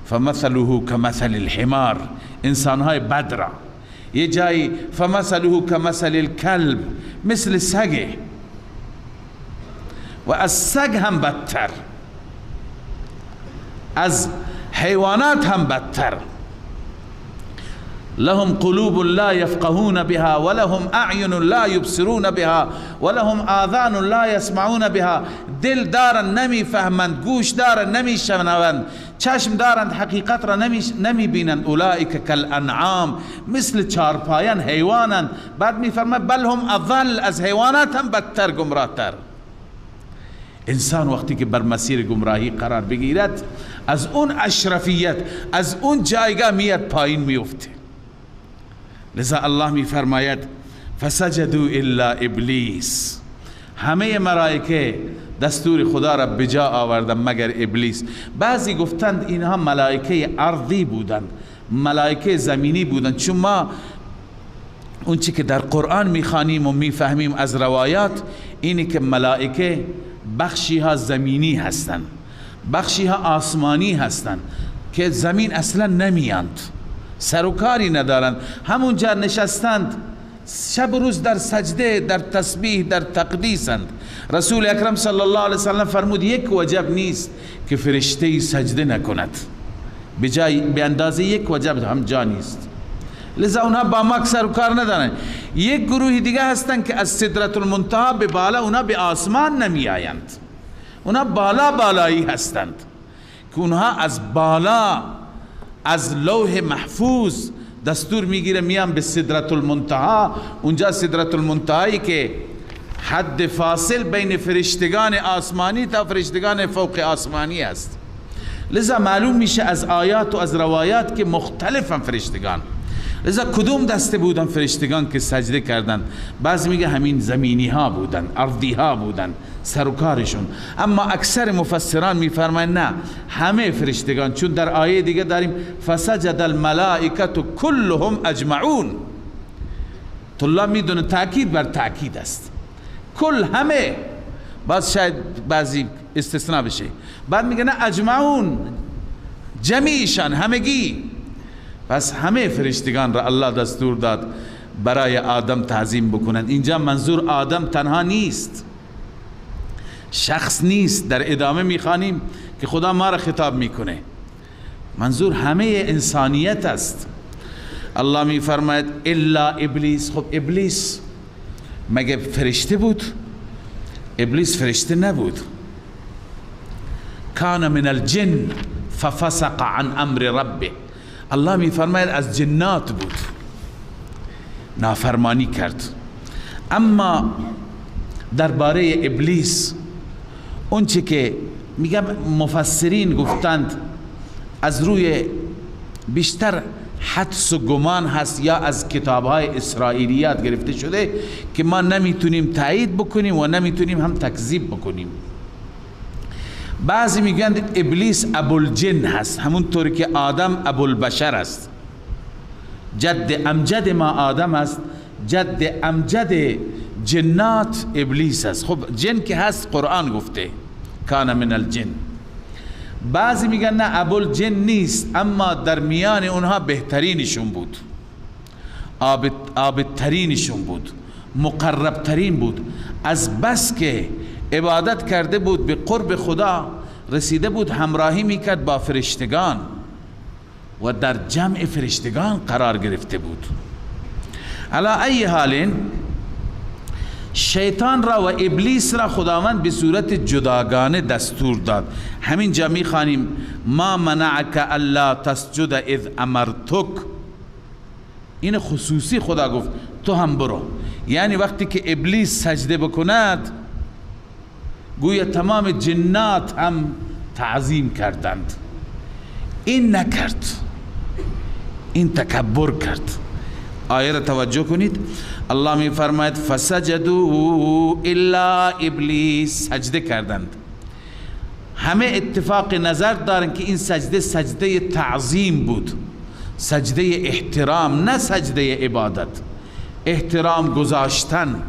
فمثله کمثل الحمار، انسانهای بد را. یه جای فمثله کمثل الکلب، مثل سگه، و از سگ هم بدتر، از حیوانات هم بدتر. لهم قلوب لا يفقهون بها ولهم اعین لا يبصرون بها ولهم آذان لا يسمعون بها. دل دارند نمی فهمند، گوش دارند نمی شنوند، چشم دارند حقیقت را نمی بینند. اولئک کالانعام، مثل چارپایان حیوانند. بعد می فرماید بل هم اضل، از حیوانات هم بدتر، گمراهتر. انسان وقتی که بر مسیر گمراهی قرار بگیرد، از اون اشرفیت، از اون جایگاه میاد پایین میفته. لذا الله می فرماید فسجدوا الا ابلیس، همه ملائکه دستور خدا را بجا آوردن مگر ابلیس. بعضی گفتند اینها ملائکه ارضی بودند، ملائکه زمینی بودند، چون ما اون چی که در قرآن میخوانیم و میفهمیم از روایات اینی که ملائکه بخشی ها زمینی هستند، بخشی ها آسمانی هستند که زمین اصلا نمیاند، سر و کاری ندارند، همونجا نشستند، شب و روز در سجده، در تسبیح، در تقدیسند. رسول اکرم صلی الله علیه وسلم فرمود یک وجب نیست که فرشته سجده نکند، به اندازه یک وجب هم جا نیست. لذا اونها با ما سر و کار ندارن. یک گروه دیگه هستن که از سدرة المنتهی به بالا، اونها به آسمان نمی آیند، اونها بالایی هستند که اونها از بالا، از لوح محفوظ دستور میگیره میان به سدرت المنتهی. اونجا سدرت المنتهی که حد فاصل بین فرشتگان آسمانی تا فرشتگان فوق آسمانی است. لذا معلوم میشه از آیات و از روایات که مختلفن فرشتگان. لذا کدوم دسته بودن فرشتگان که سجده کردن؟ بعضی میگه همین زمینی ها بودن، ارضی ها بودن، سرکارشون. اما اکثر مفسران میفرمایند نه، همه فرشتگان، چون در آیه دیگه داریم فسجد الملائکه كلهم اجمعون. طلاب میدونه تاکید بر تاکید است، کل همه، باز شاید بعضی استثناء بشه. بعد میگه نه اجمعون، جمیعشان، همگی. پس همه فرشتگان را الله دستور داد برای آدم تعظیم بکنند. اینجا منظور آدم تنها نیست، شخص نیست. در ادامه میخوانیم که خدا ما را خطاب میکنه، منظور همه انسانیت است. الله میفرماید الا ابلیس. خب ابلیس مگه فرشته بود؟ ابلیس فرشته نبود. کان من الجن ففسق عن امر ربه. الله میفرماید از جنات بود، نافرمانی کرد. اما درباره ابلیس اونچه که میگم مفسرین گفتند از روی بیشتر حدس و گمان هست یا از کتابهای اسرائیلیات گرفته شده که ما نمیتونیم تایید بکنیم و نمیتونیم هم تکذیب بکنیم. بعضی میگن ابلیس ابوالجن هست، همون طوری که آدم ابوالبشر است. جد امجد ما آدم است، جد امجد جنات ابلیس است. خب جن که هست قرآن گفته کان من الجن. بعضی میگن نه ابوالجن نیست، اما در میان اونها بهترینشون بود، عابدترینشون بود، مقربترین بود. از بس که عبادت کرده بود به قرب خدا رسیده بود، همراهی میکرد با فرشتگان و در جمع فرشتگان قرار گرفته بود. علی ای حال شیطان را و ابلیس را خداوند به صورت جداگانه دستور داد. همین جا میخوانیم ما منعک الا تسجد اذ امرتک. این خصوصی خدا گفت تو هم برو. یعنی وقتی که ابلیس سجده بکند گویا تمام جنات هم تعظیم کردند، این نکرد، این تکبر کرد. آیه را توجه کنید، الله می فرماید فسجدوا الا ابلیس. سجده کردند. همه اتفاق نظر دارن که این سجده سجده تعظیم بود، سجده احترام، نه سجده عبادت. احترام گذاشتن،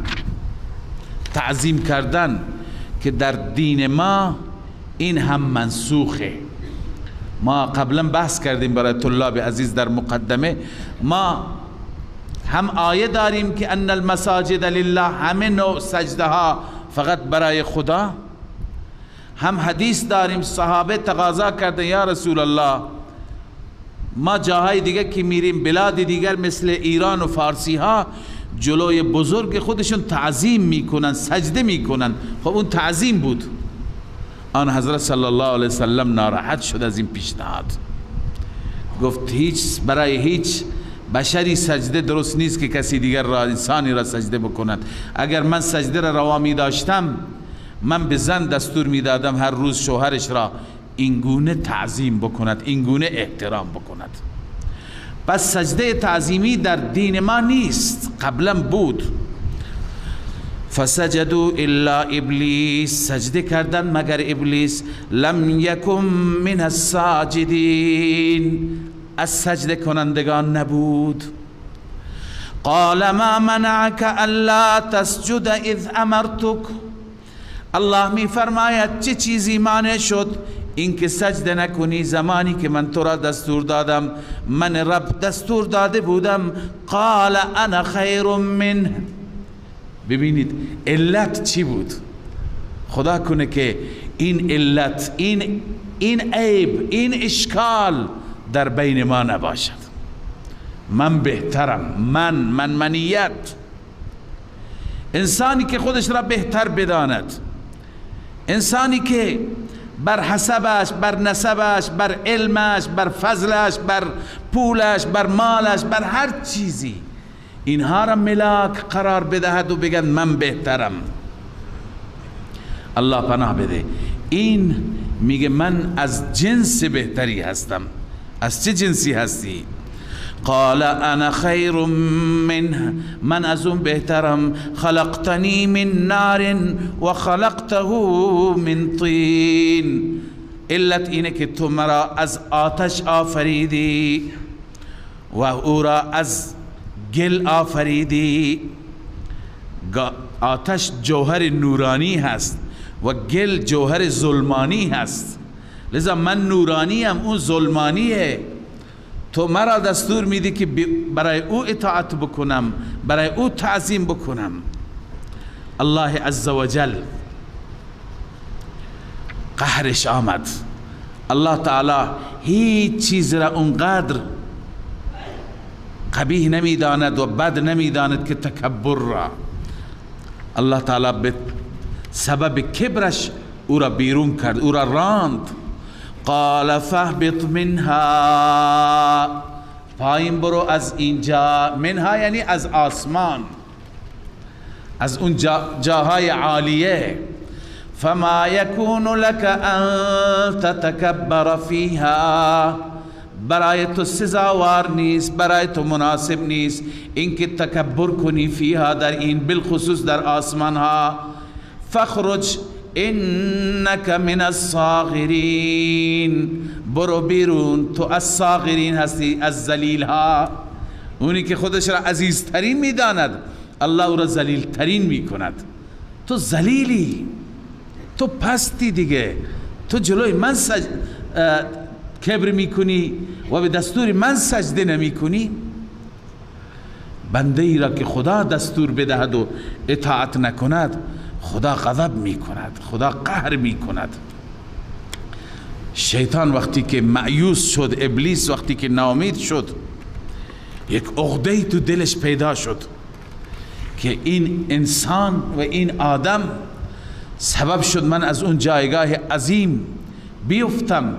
تعظیم کردن که در دین ما این هم منسوخه. ما قبلا بحث کردیم برای طلاب عزیز در مقدمه، ما هم آیه داریم که ان المساجد لله، همه نوع سجده ها فقط برای خدا. هم حدیث داریم صحابه تقاضا کرده یا رسول الله ما جاهای دیگه که میریم بلاد دیگر مثل ایران و فارسی ها جلوی بزرگ خودشون تعظیم میکنن، سجده میکنن. خب اون تعظیم بود. آن حضرت صلی الله علیه وسلم ناراحت شد از این پیشنهاد، گفت برای هیچ بشری سجده درست نیست که کسی دیگر را، انسانی را سجده بکند. اگر من سجده را روا می داشتم من به زن دستور می دادم هر روز شوهرش را اینگونه تعظیم بکند، اینگونه احترام بکند. پس سجده تعظیمی در دین ما نیست، قبلا بود. فسجدوا الا ابلیس. سجده کردن مگر ابلیس. لم یکن من الساجدین. از سجده کنندگان نبود. قال ما منعك الا تسجد اذ امرتك. الله می فرماید چه چیزی مانع شد اینکه سجده نکنی زمانی که من تو را دستور دادم، من رب دستور داده بودم. قال انا خیر منه. ببینید علت چی بود؟ خدا کنه که این علت، این عیب، این اشکال در بین ما نباشد. من بهترم، منیت. انسانی که خودش را بهتر بداند، انسانی که بر حسبش، بر نسبش، بر علمش، بر فضلش، بر پولش، بر مالش، بر هر چیزی اینها را ملاک قرار بدهد و بگن من بهترم. الله پناه بده. این میگه من از جنس بهتری هستم. از چه جنسی هستی؟ قال انا خیر منه، من از اون بهترم. خلقتنی من نار و خلقته من طین. علت اینه که تو مرا از آتش آفریدی و او را از گل آفریدی. آتش جوهر نورانی هست و گل جوهر ظلمانی هست، لذا من نورانیم، اون ظلمانیه. تو مرا دستور میدی که برای او اطاعت بکنم، برای او تعظیم بکنم. الله عزوجل قهرش آمد. الله تعالی هیچ چیز را اونقدر قبیح نمیداند و بد نمیداند که تکبر را. الله تعالی به سبب کبرش او را بیرون کرد، او را راند. قال فاهبط منها، پایین برو از اینجا. منها یعنی از آسمان، از اون جاهای عالیه. فما یکون لك ان تتکبر فیها، برای تو سزاوار نیست، برای تو مناسب نیست اینکه تکبر کنی فیها، در این بالخصوص در آسمان ها. فخرج انک من الصاغرین، برو بیرون، تو از صاغرین هستی، از ذلیل ها. اونی که خودش را عزیزترین میداند الله او را ذلیل ترین میکند. تو ذلیلی، تو پستی دیگه، تو جلوی من کبر میکنی و به دستور من سجده نمی کنی. بنده ای را که خدا دستور بدهد و اطاعت نکند خدا غضب می کند، خدا قهر می کند. شیطان وقتی که مایوس شد، ابلیس وقتی که ناامید شد، یک عقده تو دلش پیدا شد که این انسان و این آدم سبب شد من از اون جایگاه عظیم بیفتم.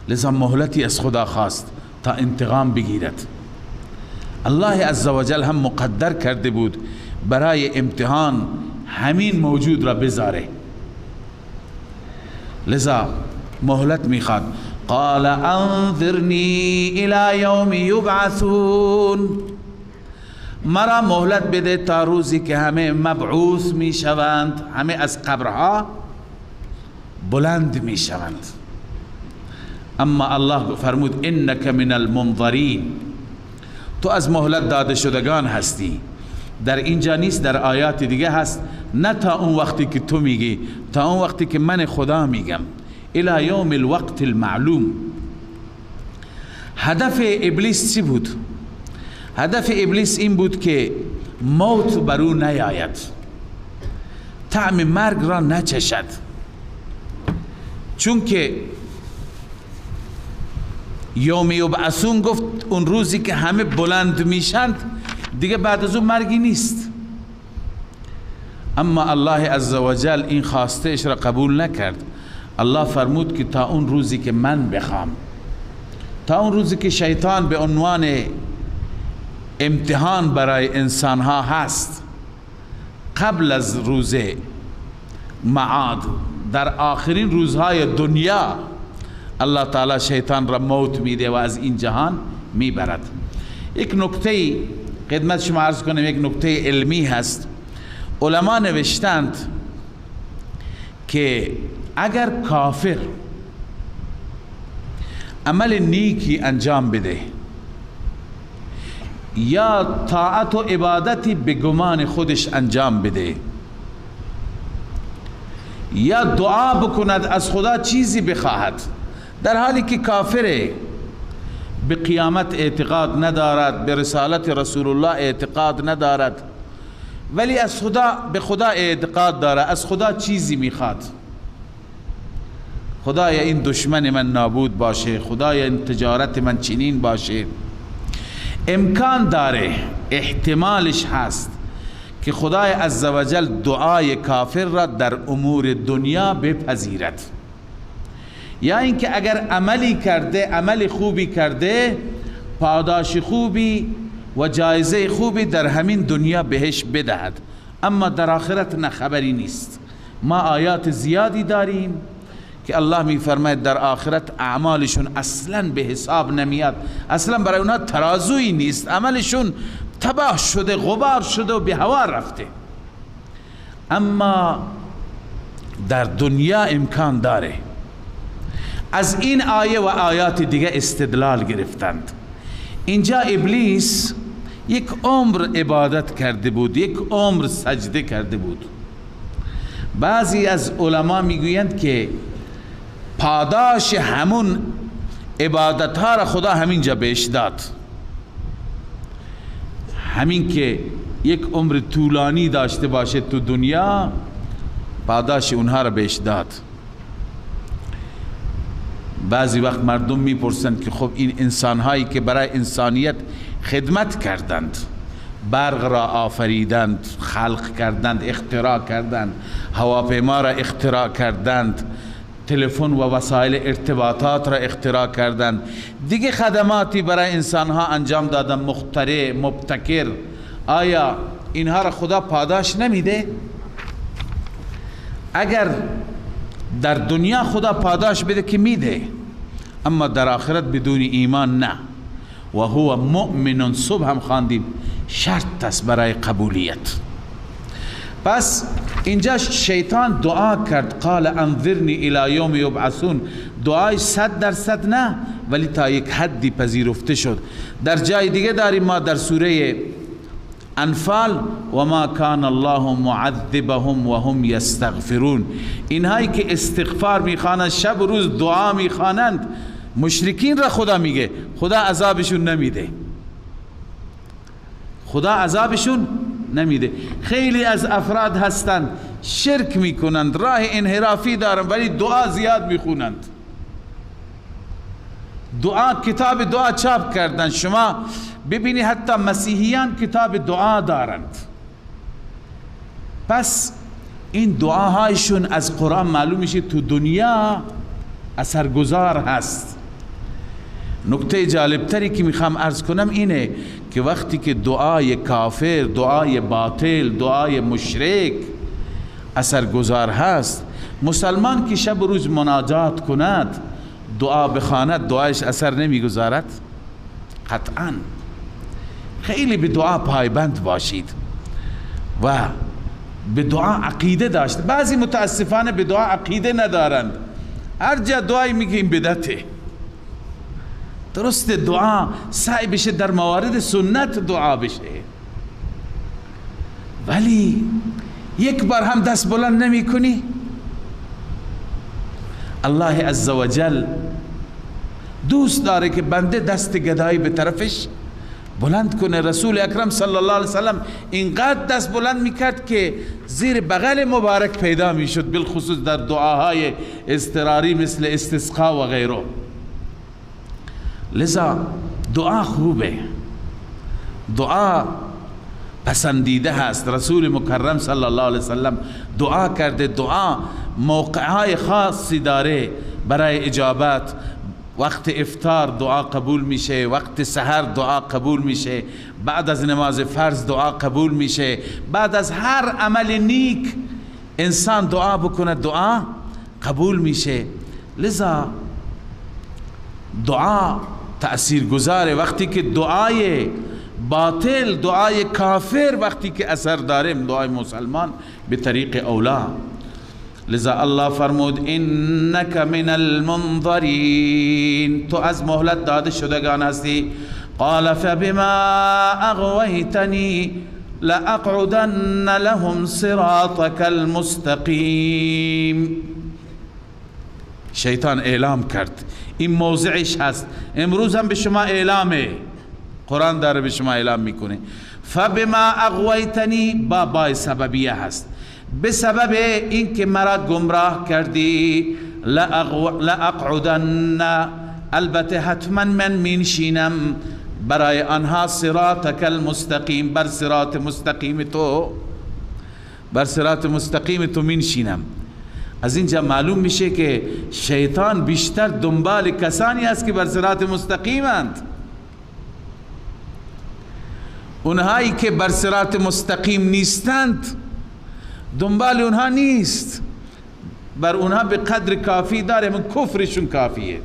لذا مهلتی از خدا خواست تا انتقام بگیرد. الله عزوجل هم مقدر کرده بود برای امتحان همین موجود را بذاره، لذا مهلت میخواد. قال انظرنی الى یوم یبعثون، مرا مهلت بده تا روزی که همه مبعوث میشوند، همه از قبرها بلند میشوند. اما الله فرمود انک من المنظرین، تو از مهلت داده شدگان هستی. در اینجا نیست، در آیات دیگه هست. نه تا اون وقتی که تو میگی، تا اون وقتی که من خدا میگم. الی یوم الوقت المعلوم. هدف ابلیس چی بود؟ هدف ابلیس این بود که موت بر او نیاید، طعم مرگ را نچشد. چون که یوم یبعثون گفت اون روزی که همه بلند میشند دیگه بعد از اون مرگی نیست. اما الله عزوجل این خواستهش را قبول نکرد. الله فرمود که تا اون روزی که من بخوام، تا اون روزی که شیطان به عنوان امتحان برای انسانها هست، قبل از روز معاد، در آخرین روزهای دنیا الله تعالی شیطان را موت میده و از این جهان میبرد. یک نکته خدمت شما عرض کنم، یک نکته علمی هست. علما نوشتند که اگر کافر عمل نیکی انجام بده یا طاعت و عبادتی به گمان خودش انجام بده یا دعا بکند از خدا چیزی بخواهد، در حالی که کافره، به قیامت اعتقاد ندارد، به رسالت رسول الله اعتقاد ندارد، ولی از خدا، به خدا اعتقاد دارد، از خدا چیزی میخواد، خدایا این دشمن من نابود باشه، خدایا این تجارت من چنین باشه. امکان داره، احتمالش هست که خدای عزوجل دعای کافر را در امور دنیا بپذیرد، یا اینکه اگر عملی کرده، عمل خوبی کرده، پاداش خوبی و جایزه خوبی در همین دنیا بهش بدهد، اما در آخرت نه خبری نیست. ما آیات زیادی داریم که الله می فرماید در آخرت اعمالشون اصلا به حساب نمیاد، اصلا برای اونها ترازویی نیست، عملشون تباه شده، غبار شده و به هوا رفته. اما در دنیا امکان داره. از این آیه و آیات دیگه استدلال گرفتند. اینجا ابلیس یک عمر عبادت کرده بود، یک عمر سجده کرده بود. بعضی از علما میگویند که پاداش همون عبادت ها را خدا همینجا بهش داد، همین که یک عمر طولانی داشته باشه تو دنیا، پاداش اونها را بهش داد. بعضی وقت مردم میپرسند که خب این انسان هایی که برای انسانیت خدمت کردند، برق را آفریدند، خلق کردند، اختراع کردند، هواپیما را اختراع کردند، تلفن و وسایل ارتباطات را اختراع کردند، دیگه خدماتی برای انسان ها انجام دادن، مخترع، مبتکر، آیا اینها را خدا پاداش نمیده؟ اگر در دنیا خدا پاداش بده که میده، اما در آخرت بدون ایمان نه. و هو مؤمن، صبح هم خواندیم شرط است برای قبولیت. پس اینجا شیطان دعا کرد، قال انظرنی الی یوم یبعثون، دعای 100% نه، ولی تا یک حدی پذیرفته شد. در جای دیگه داریم ما در سوره انفال، و ما کان الله معذبهم و هم یستغفرون، اینهایی که استغفار میخوانند، شب و روز دعا میخوانند، مشرکین را خدا میگه خدا عذابشون نمیده، خدا عذابشون نمیده. خیلی از افراد هستند شرک میکنند، راه انحرافی دارند، ولی دعا زیاد میخونند، دعا، کتاب دعا چاپ کردن. شما ببینی حتی مسیحیان کتاب دعا دارند. پس این دعاهایشون از قرآن معلوم میشه تو دنیا اثرگذار هست. نکته جالبتری که میخوام عرض کنم اینه که وقتی که دعای کافر، دعای باطل، دعای مشرک اثرگذار هست، مسلمان که شب و روز مناجات کند، دعا بخواند، دعایش اثر نمیگذارد؟ قطعا. خیلی به دعا پایبند باشید و به دعا عقیده داشت. بعضی متاسفانه به دعا عقیده ندارند، هر جا دعای میگه این بدعته. درست دعا سعی بشه در موارد سنت دعا بشه، ولی یک بار هم دست بلند نمی کنی. الله عزوجل دوست داره که بنده دست گدایی به طرفش بلند کنه. رسول اکرم صلی الله علیه وسلم اینقدر دست بلند میکرد که زیر بغل مبارک پیدا میشد، بالخصوص در دعاهای اضطراری مثل استسقا و غیره. لذا دعا خوبه، دعا پسندیده هست. رسول مکرم صلی الله علیه وسلم دعا کرده. دعا موقعهای خاصی داره برای اجابت. وقت افطار دعا قبول میشه، وقت سحر دعا قبول میشه، بعد از نماز فرض دعا قبول میشه، بعد از هر عمل نیک انسان دعا بکنه دعا قبول میشه. لذا دعا تأثیر گذاره. وقتی که دعای باطل، دعای کافر وقتی که اثر داره، دعای مسلمان به طریق اولا. لذا الله فرمود انک من المنظرین، تو از مهلت داده شدگان هستی. قال فبما اغویتنی لاقعدن لهم صراطك المستقیم. شیطان اعلام کرد، این موضعش هست، امروز هم به شما اعلامه، قرآن داره به شما اعلام میکنه. فبما اغویتنی با سببیه هست، به سبب این که مرا گمراه کردی، لاقعدن، البته حتما من مینشینم برای آنها صراطک المستقیم، بر صراط مستقیم تو بر صراط مستقیم تو مینشینم. از اینجا معلوم میشه که شیطان بیشتر دنبال کسانی است که بر صراط مستقیمند. اونهایی که بر صراط مستقیم نیستند دنبال اونها نیست، بر اونها به قدر کافی داره، من کفرشون کافیه.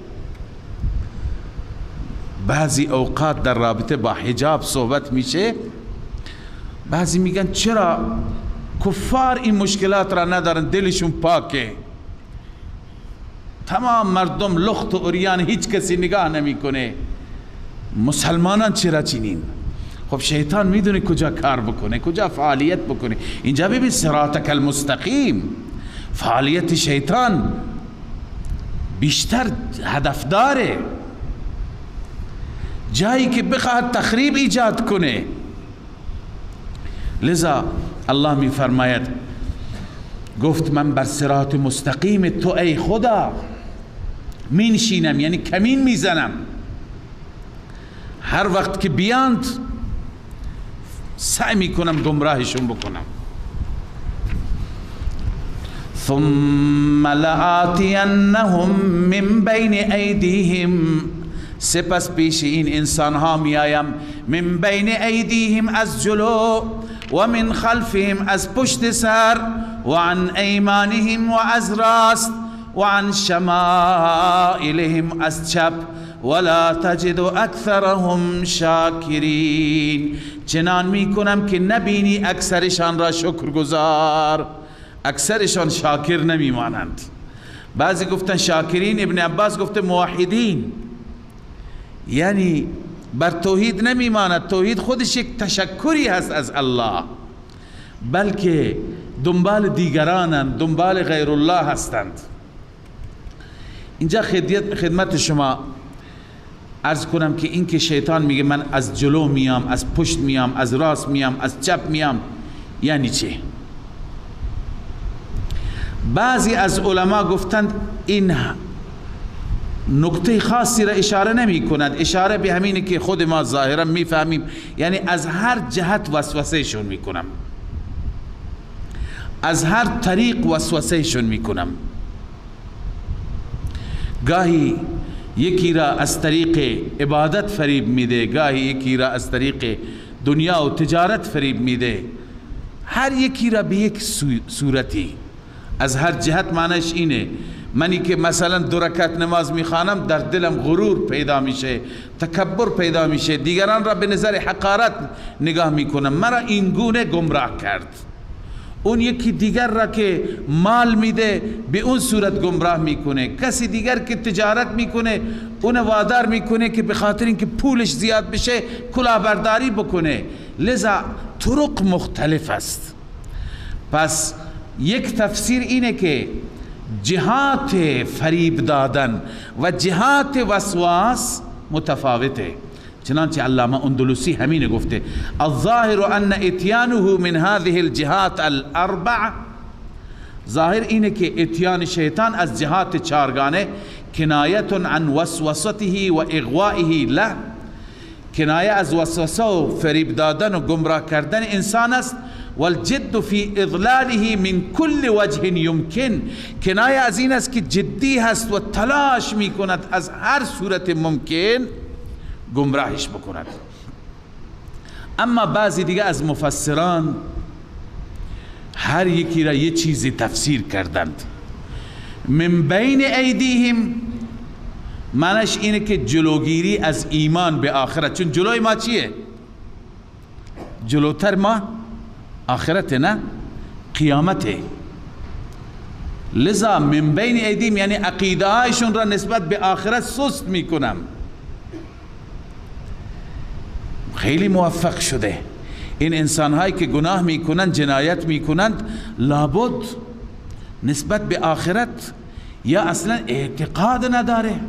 بعضی اوقات در رابطه با حجاب صحبت میشه، بعضی میگن چرا کفار این مشکلات را ندارن، دلشون پاکه، تمام مردم لخت و عریان، هیچ کسی نگاه نمیکنه، مسلمانان چرا چنین؟ خب شیطان میدونه کجا کار بکنه، کجا فعالیت بکنه. اینجا ببین صراطک المستقیم، فعالیت شیطان بیشتر هدف داره، جایی که بخواهد تخریب ایجاد کنه. لذا الله می فرماید گفت من بر صراط مستقیم تو ای خدا مینشینم، یعنی کمین میزنم، هر وقت که بیاند سعی میکنم گمراهشون بکنم. ثم لآتینهم من بین ایدیهم، سپس پیش این انسان ها میایم، من بین ایدیهم از جلو، و من خلفهم از پشت سر، و عن ایمانهم و از راست، و عن شمائلهم از چپ، ولا تجد اکثرهم شاکرین، چنان میکنم که نبینی اکثرشان را شکرگزار، اکثرشان شاکر نمیمانند. بعضی گفتن شاکرین، ابن عباس گفته موحدین، یعنی بر توحید نمیماند، توحید خودش یک تشکری هست از الله، بلکه دنبال دیگرانند، دنبال غیر الله هستند. اینجا خدمت شما عرض کنم که این که شیطان میگه من از جلو میام، از پشت میام، از راست میام، از چپ میام، یعنی چه؟ بعضی از علما گفتند این نکته خاصی را اشاره نمی کند، اشاره به همینه که خود ما ظاهرا میفهمیم، یعنی از هر جهت وسوسه شون میکنم، از هر طریق وسوسه شون میکنم. گاهی یکی را از طریق عبادت فریب میده، گاهی یکی را از طریق دنیا و تجارت فریب میده، هر یکی را به یک صورتی، از هر جهت. معنیش اینه منی که مثلا 2 رکعت نماز میخوانم در دلم غرور پیدا میشه، تکبر پیدا میشه، دیگران را به نظر حقارت نگاه میکنم، مرا این گونه گمراه کرد. اون یکی دیگر را که مال میده به اون صورت گمراه میکنه، کسی دیگر که تجارت میکنه اون وادار میکنه که به خاطر اینکه پولش زیاد بشه کلاهبرداری بکنه. لذا طرق مختلف است. پس یک تفسیر اینه که جهات فریب دادن و جهات وسواس متفاوته، چنانچه علامه اندلسی همین گفته الظاهر ان اتیانه من هذه الجهات الاربع، ظاهر اینه که اتیان شیطان از جهات 4گانه کنایت عن وسوسته و اغوائه له، کنایه از وسوسه و فریب دادن و گمراه کردن انسان است. والجد فی اضلاله من کل وجه یمکن، کنایه از این است که جدی هست و تلاش می کند از هر صورت ممکن گمراهش بکند. اما بعضی دیگه از مفسران هر یکی را یه چیزی تفسیر کردند. من بین ایدیهم معنیش اینه که جلوگیری از ایمان به آخرت، چون جلوی ما چیه؟ جلوتر ما آخرت، نه قیامته. لذا من بین ایدیهم یعنی عقیده هایشون را نسبت به آخرت سست میکنم. خیلی موفق شده این انسان هایی که گناه میکنند، جنایت میکنند، لابد نسبت به آخرت یا اصلا اعتقاد نداره.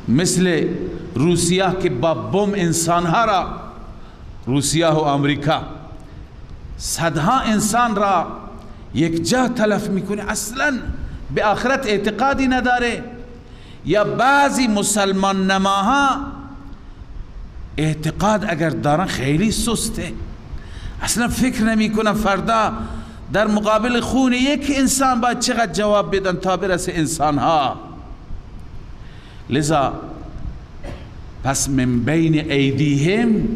مثل روسیه که با بم انسان ها را، روسیه و امریکا صدها انسان را یک جا تلف میکنه، اصلا به آخرت اعتقادی نداره. یا بعضی مسلمان نماها اعتقاد اگر دارن خیلی سسته، اصلا فکر نمی کنم فردا در مقابل خون یک انسان باید چقدر جواب بدن تا برسه انسان ها. لذا پس من بین ایدیهم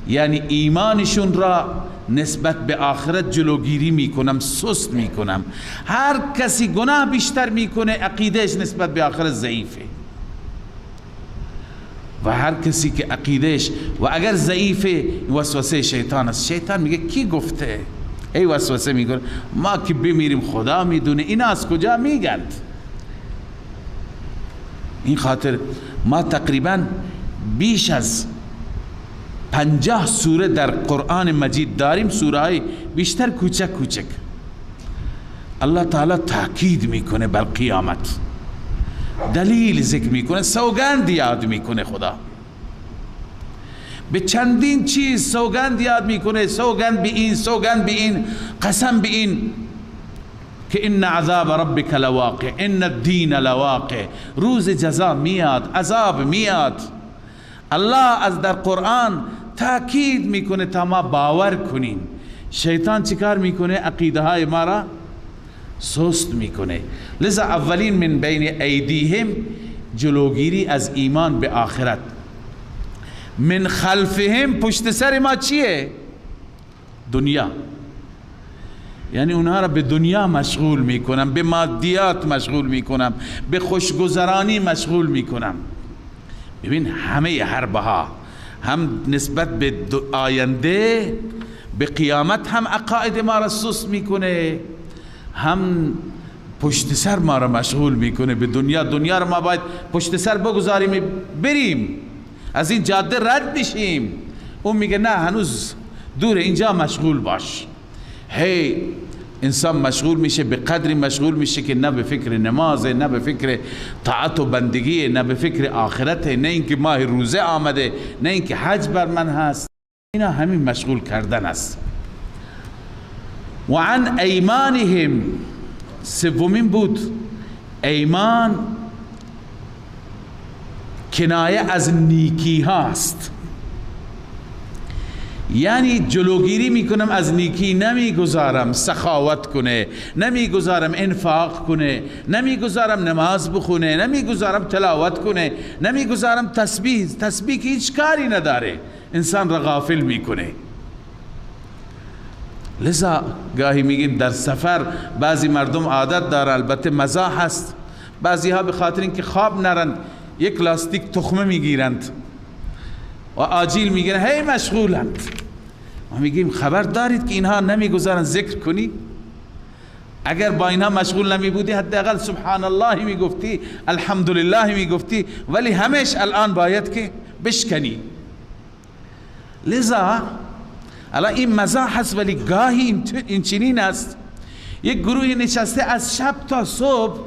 یعنی ایمانشون را نسبت به آخرت جلوگیری میکنم، سست میکنم. هر کسی گناه بیشتر میکنه عقیدهش نسبت به آخرت ضعیفه، و هر کسی که عقیدهش و اگر ضعیفه وسوسه شیطان است. شیطان میگه کی گفته؟ ای وسوسه میکنه ما که بمیریم خدا میدونه، اینا از کجا میگند؟ این خاطر ما تقریبا بیش از 50 سوره در قرآن مجید داریم، سوره های بیشتر کوچک کوچک. الله تعالی تاکید میکنه بر قیامت، دلیل ذکر میکنه، سوگند یاد میکنه. خدا به چندین چیز سوگند یاد میکنه، سوگند به این، سوگند به این، قسم به این که ان عذاب ربک لواقع، ان الدین لواقع. روز جزا میاد، عذاب میاد. الله از در قرآن تاکید میکنه تا ما باور کنیم. شیطان چیکار میکنه؟ عقیده های ما را سست میکنه. لذا اولین من بین ایدیهم جلوگیری از ایمان به آخرت. من خلفهم پشت سر ما چیه؟ دنیا. یعنی اونها را به دنیا مشغول میکنم، به مادیات مشغول میکنم، به خوشگذرانی مشغول میکنم. ببین همه حربه ها هم نسبت به آینده، به قیامت هم عقاید ما را سست میکنه، هم پشت سر ما را مشغول میکنه به دنیا. دنیا را ما باید پشت سر بگذاریم، بریم از این جاده رد بشیم. اون میگه نه هنوز دور، اینجا مشغول باش. هی انسان مشغول میشه، به قدری مشغول میشه که نه به فکر نمازه، نه به فکر طاعت و بندگی، نه به فکر آخرته، نه اینکه ماه روزه آمده، نه اینکه حج بر من هست. اینا همین مشغول کردن است. و عن ایمانهم سومین بود. ایمان کنایه از نیکی هاست، یعنی جلوگیری میکنم از نیکی، نمیگذارم سخاوت کنه، نمیگذارم انفاق کنه، نمیگذارم نماز بخونه، نمیگذارم تلاوت کنه، نمیگذارم تسبیح که هیچ کاری نداره، انسان را غافل میکنه. لذا گاهی میگیم در سفر بعضی مردم عادت داره، البته مزاح هست، بعضی ها به خاطر اینکه خواب نرند یک لاستیک تخمه میگیرند و آجیل میگیرند، هی مشغولند. ما میگیم خبر دارید که اینها نمیگذارن ذکر کنی؟ اگر با اینها مشغول نمی بودی حداقل سبحان الله میگفتی، الحمدلله میگفتی، ولی همش الان باید که بشکنی. لذا الان این مزاح هست، ولی گاهی این چنین است. یک گروهی نشسته از شب تا صبح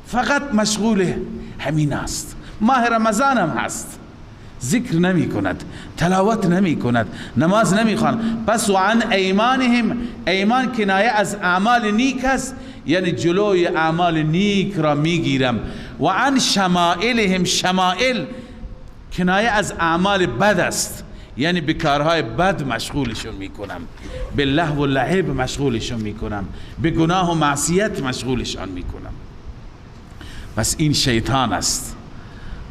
فقط مشغول همین است. ماه رمضان هم هست، ذکر نمی کند، تلاوت نمی کند، نماز نمی خواند. پس و عن ایمانهم، ایمان کنایه از اعمال نیک است، یعنی جلوی اعمال نیک را میگیرم. و عن شمائلهم، شمائل کنایه از اعمال بد است، یعنی به کارهای بد مشغولشون میکنم، به لهو و لعب مشغولشون میکنم، به گناه و معصیت مشغولشان میکنم. پس این شیطان است.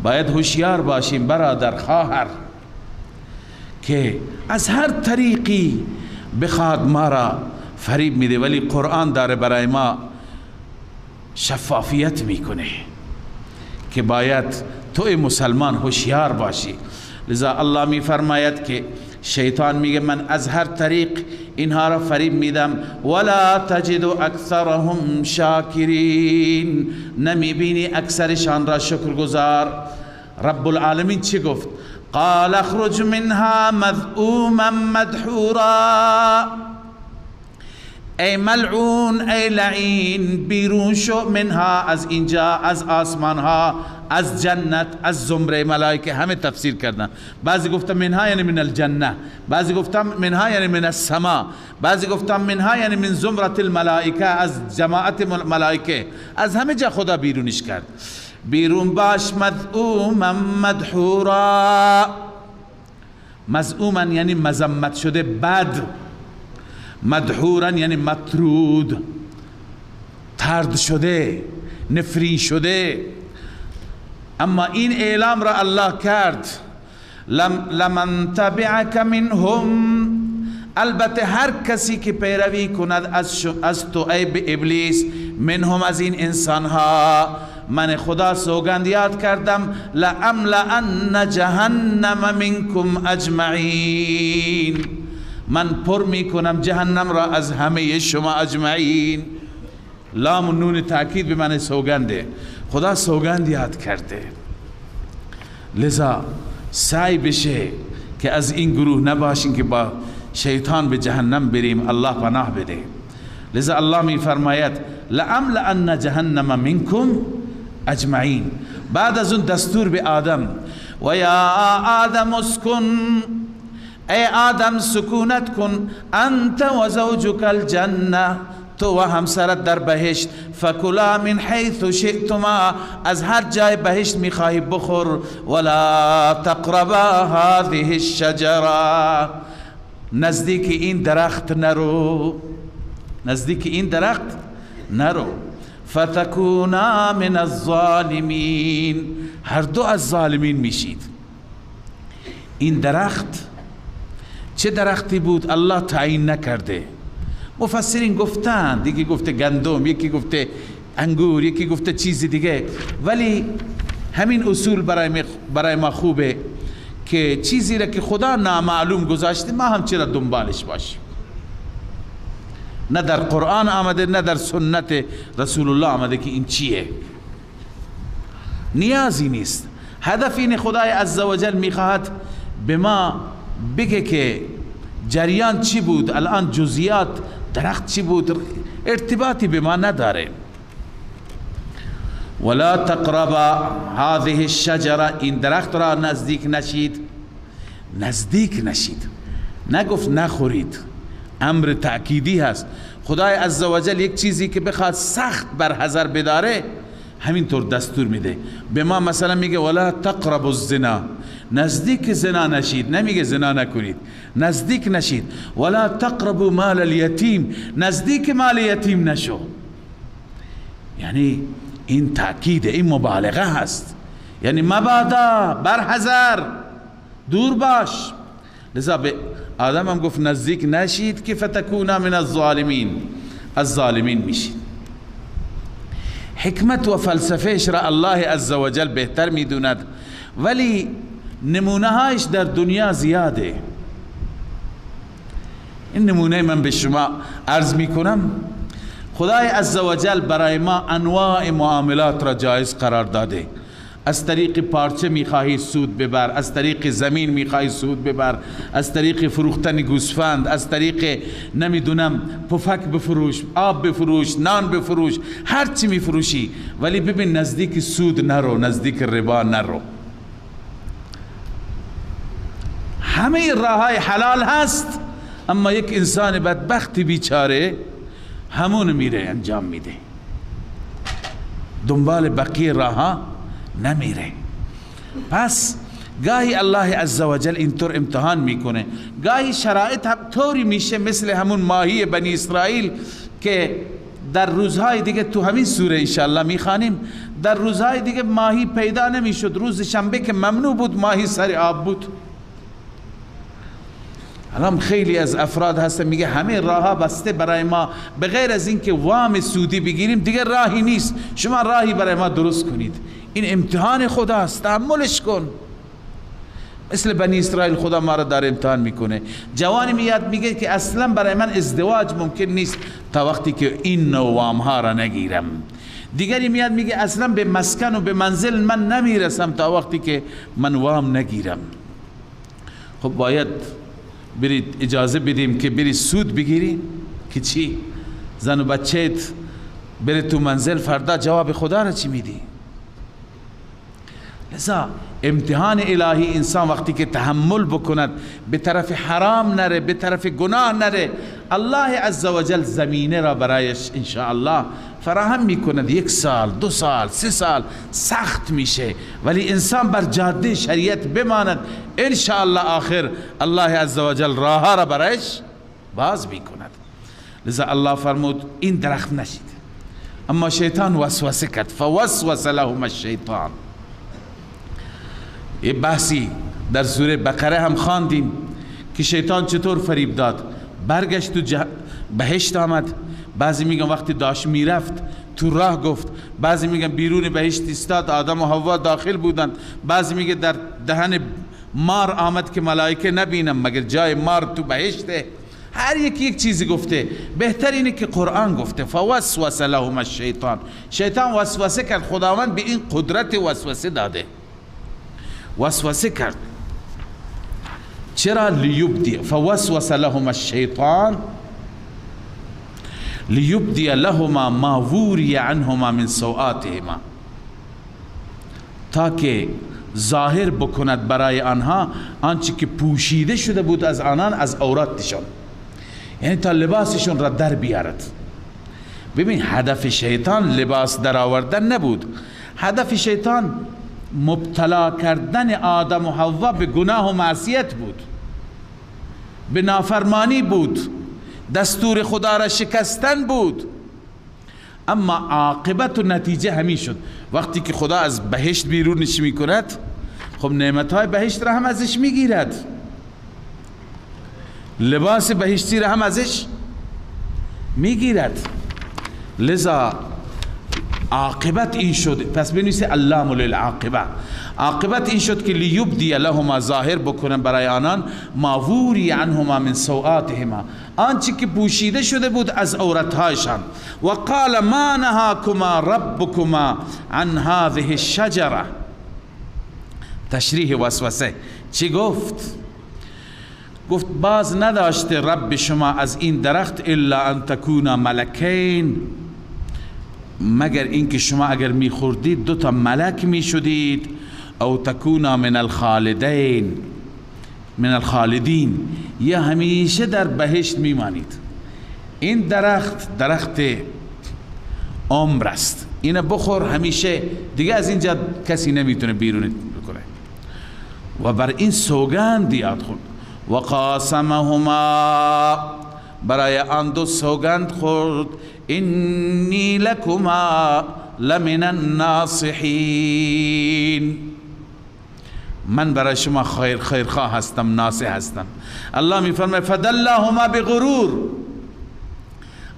باید هوشیار باشیم برادر خواهر که از هر طریقی بخواد ما را فریب میده، ولی قرآن داره برای ما شفافیت میکنه که باید توی مسلمان هوشیار باشی. لذا الله می فرماید که شیطان میگه من از هر طریق اینها را فریب میدم. ولا تجد اکثرهم شاکرین، نمیبینی اکثرشان را شکرگزار. رب العالمین چی گفت؟ قال اخرج منها مذءوما مدحورا، ای ملعون، ای لعین، بیرون شو. منها از اینجا، از آسمان ها، از جنت، از زمره ملائکه. همه تفسیر کردن. بعضی گفتن منها یعنی من الجنه، بعضی گفتن منها یعنی من السما، بعضی گفتن منها یعنی من زمرة الملائکه، از جماعت ملائکه. از همه جا خدا بیرونش کرد. بیرون باش. مذءوما مدحورا، مذءوما یعنی مذمت شده، بد، مدحورا یعنی مطرود، طرد شده، نفرین شده. اما این اعلام را الله کرد لمن تبعک منهم، البته هر کسی که پیروی کند از تو ای ابلیس، منهم از این انسان ها، من خدا سوگند یاد کردم لأملأن جهنم منکم اجمعین، من پر می کنم جهنم را از همه شما اجمعین. لام و نون تاکید به من سوگنده، خدا سوگند یاد کرده. لذا سعی بشه که از این گروه نباشین که با شیطان به جهنم بریم، الله پناه بده. لذا الله می فرماید لأملأن جهنم منکم اجمعین. بعد از اون دستور به آدم و یا آدم اسکن، ای آدم سکونت کن، انت و زوجک الجنه، تو و همسرت در بهشت، فکلا من حیث شئتما، از هر جای بهشت میخواهی بخور، ولا تقربا هذه الشجره، نزدیک این درخت نرو، نزدیک این درخت نرو، فتکونا من الظالمین، هر دو از ظالمین میشید. این درخت چه درختی بود الله تعیین نکرده، مفسرین گفتن، یکی گفته گندم، یکی گفته انگور، یکی گفته چیز دیگه، ولی همین اصول برای ما خوبه که چیزی را که خدا نامعلوم گذاشته ما هم چرا دنبالش باشیم. نه در قرآن آمده نه در سنت رسول الله آمده که این چیه، نیازی نیست. هدف این خدای عزوجل میخواهد به ما بگه که جریان چی بود، الان جزئیات درخت چی بود ارتباطی به ما نداره. ولا تقربا هذه الشجره، این درخت را نزدیک نشید، نزدیک نشید، نگفت نخورید، امر تأکیدی هست. خدای عزوجل یک چیزی که بخواد سخت بر حذر بداره همینطور دستور میده. به ما مثلا میگه ولا تقربوا الزنا، نزدیک زنا نشید، نمیگه زنا نکنید، نزدیک نشید. ولا تقربوا مال الیتیم، نزدیک مال یتیم نشو. یعنی این تأکیده، این مبالغه هست، یعنی مبادا، بر حذر، دور باش. لذا به آدم هم گفت نزدیک نشید که فتکونا من الظالمین، از ظالمین میشید. حکمت و فلسفهش را الله عزوجل بهتر میدوند، ولی نمونه هایش در دنیا زیاده. این نمونه من به شما عرض میکنم. خدای عزوجل برای ما انواع معاملات را جایز قرار داده. از طریق پارچه میخواهی سود ببر، از طریق زمین میخواهی سود ببر، از طریق فروختن گوسفند، از طریق نمیدونم پفک بفروش، آب بفروش، نان بفروش، هر چی میفروشی، ولی ببین نزدیک سود نرو، نزدیک ربا نرو. همه راههای حلال هست، اما یک انسان بدبختی بیچاره همون میره انجام میده، دنبال بقیه راهها نمیره. پس گاهی الله عزوجل اینطور امتحان میکنه، گاهی شرایط هم طوری میشه مثل همون ماهی بنی اسرائیل که در روزهای دیگه تو همین سوره انشاءالله میخوانیم، در روزهای دیگه ماهی پیدا نمیشد. روز شنبه که ممنوع بود ماهی سر آب بود. الان خیلی از افراد هستن میگه همه راهها بسته برای ما، به غیر از این که وام سودی بگیریم دیگه راهی نیست، شما راهی برای ما درست کنید. این امتحان خداست، تحملش کن. مثل بنی اسرائیل خدا ما را داره امتحان میکنه. جوانی میاد میگه که اصلا برای من ازدواج ممکن نیست تا وقتی که این نوع وام ها را نگیرم. دیگری میاد میگه اصلا به مسکن و به منزل من نمیرسم تا وقتی که من وام نگیرم. خب باید برید اجازه بدیم که بری سود بگیری که چی؟ زن و بچهت بری تو منزل، فردا جواب خدا را چی میدی؟ لذا امتحان الهی انسان وقتی که تحمل بکند، به طرف حرام نره، به طرف گناه نره، الله عزوجل زمینه را برایش انشاءالله فراهم میکند. 1 سال 2 سال 3 سال سخت میشه، ولی انسان بر جاده شریعت بماند، انشاءالله آخر الله عزوجل راه را برایش باز میکند. لذا الله فرمود این درخت نشید. اما شیطان وسوسه کرد، فوسوس لهم الشیطان. یه بحثی در سوره بقره هم خواندیم که شیطان چطور فریب داد. برگشت تو بهشت آمد، بعضی میگن وقتی داشت میرفت تو راه گفت، بعضی میگن بیرون بهشت استاد، آدم و حوا داخل بودند، بعضی میگه در دهن مار آمد که ملائکه نبینم مگر جای مار تو بهشته. هر یکی یک چیزی گفته، بهتر اینه که قرآن گفته فوسوس لهم الشیطان. شیطان وسوسه کرد، خداوند به این قدرت وسوسه داده، وسوسه کرد. چرا؟ لیبدی فوسوس لهم الشیطان لیبدی لهما ما ووری عنهما من سوآتهما، تا که ظاهر بکند برای آنها آنچه که پوشیده شده بود از آنان از عوراتشان، یعنی تا لباسشون را در بیارد. ببین هدف شیطان لباس در آوردن نبود، هدف شیطان مبتلا کردن آدم و حوا به گناه و معصیت بود، به نافرمانی بود، دستور خدا را شکستن بود. اما عاقبت و نتیجه همین شد. وقتی که خدا از بهشت بیرونش میکند، خب نعمتهای بهشت را هم ازش میگیرد، لباس بهشتی را هم ازش میگیرد. لذا عاقبت این شد. پس بنویسه علام للعاقبه. عاقبت این شد که لیبدی لهما، ظاهر بکنن برای آنان، ما ووری عنهما من سوآتهما، آنچه که پوشیده شده بود از عورتهایشان. و قال ما نهاکما ربکما عن هذه الشجره. تشریح وسوسه چی گفت؟ گفت باز نداشته رب شما از این درخت الا ان تکونا ملکین، مگر اینکه شما اگر میخوردید 2 ملک میشدید، او تکونا من الخالدین، من الخالدین، یا همیشه در بهشت میمانید. این درخت عمر است، اینو بخور همیشه، دیگه از اینجا کسی نمیتونه بیرون بکنه. و بر این سوگند یاد خورد. و قاسمهما، برای آن 2 سوگند خورد، انی لکما لمن الناصحین، من برای شما خیرخواه هستم، ناصح هستم. الله میفرماید فدلهما بغرور،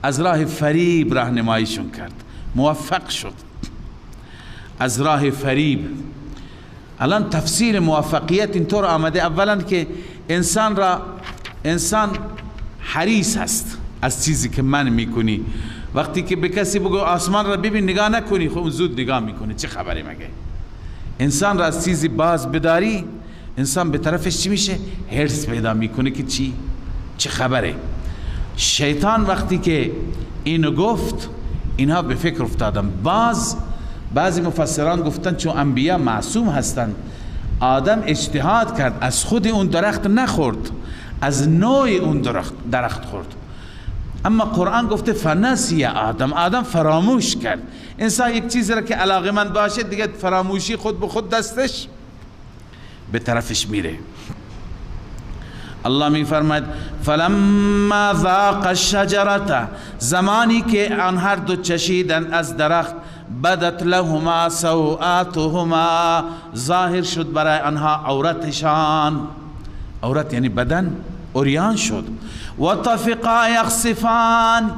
از راه فریب راهنماییشون کرد، موفق شد از راه فریب. الان تفسیر موفقیت اینطور آمده، اولا که انسان حریص هست از چیزی که من میکنی. وقتی که به کسی بگو آسمان را ببین نگاه نکنی، خب اون زود نگاه میکنه، چه خبری مگه؟ انسان را از چیزی باز بداری، انسان به طرفش چی میشه؟ حرص پیدا میکنه که چه خبره. شیطان وقتی که اینو گفت، اینها به فکر افتادن. بعضی مفسران گفتن چون انبیا معصوم هستند، آدم اجتهاد کرد، از خود اون درخت نخورد، از نوع اون درخت خورد. اما قرآن گفته فنسی آدم فراموش کرد. انسان یک چیز را که علاقمند باشه دیگه فراموشی خود به خود دستش به طرفش میره. الله می فرماید فلما ذاق الشجرة، زمانی که آن هر 2 چشیدن از درخت، بدت لهما سوآتهما، ظاهر شد برای آنها عورتشان، عورت یعنی بدن عریان شد. و طفقا یخصفان،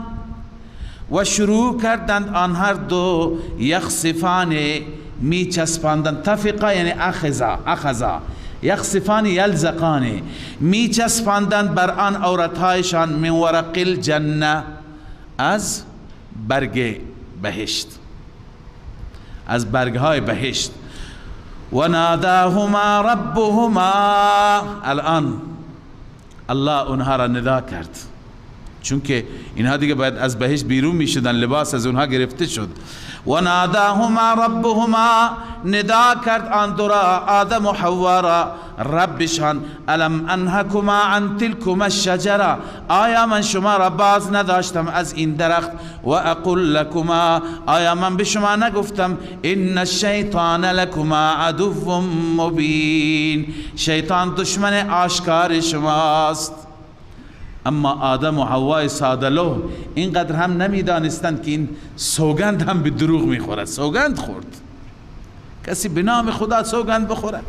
و شروع کردند آن هر 2 یخصفان، می چسباندند. طفقا یعنی اخذا، یخصفان یلزقان، می چسباندند بر آن عورتهایشان، من ورق الجنه، از برگ بهشت، از برگهای بهشت. و ناداهما ربهما، الان الله اونها را ندا کرد، چون که اینها دیگه باید از بهشت بیرون می شدن، لباس از اونها گرفته شد. و ناداهما ربهما، ندا کرد آن 2 را، آدم و حوا را، ربشان، الم انهکما عن تلکما الشجره، آیا من شما را باز نداشتم از این درخت؟ و اقول لکما، آیا من به شما نگفتم ان الشیطان لکما عدو مبین، شیطان دشمن آشکار شماست. اما آدم و حوا سادلو اینقدر هم نمیدانستند که این سوگند هم به دروغ میخورد. سوگند خورد. کسی به نام خدا سوگند بخورد؟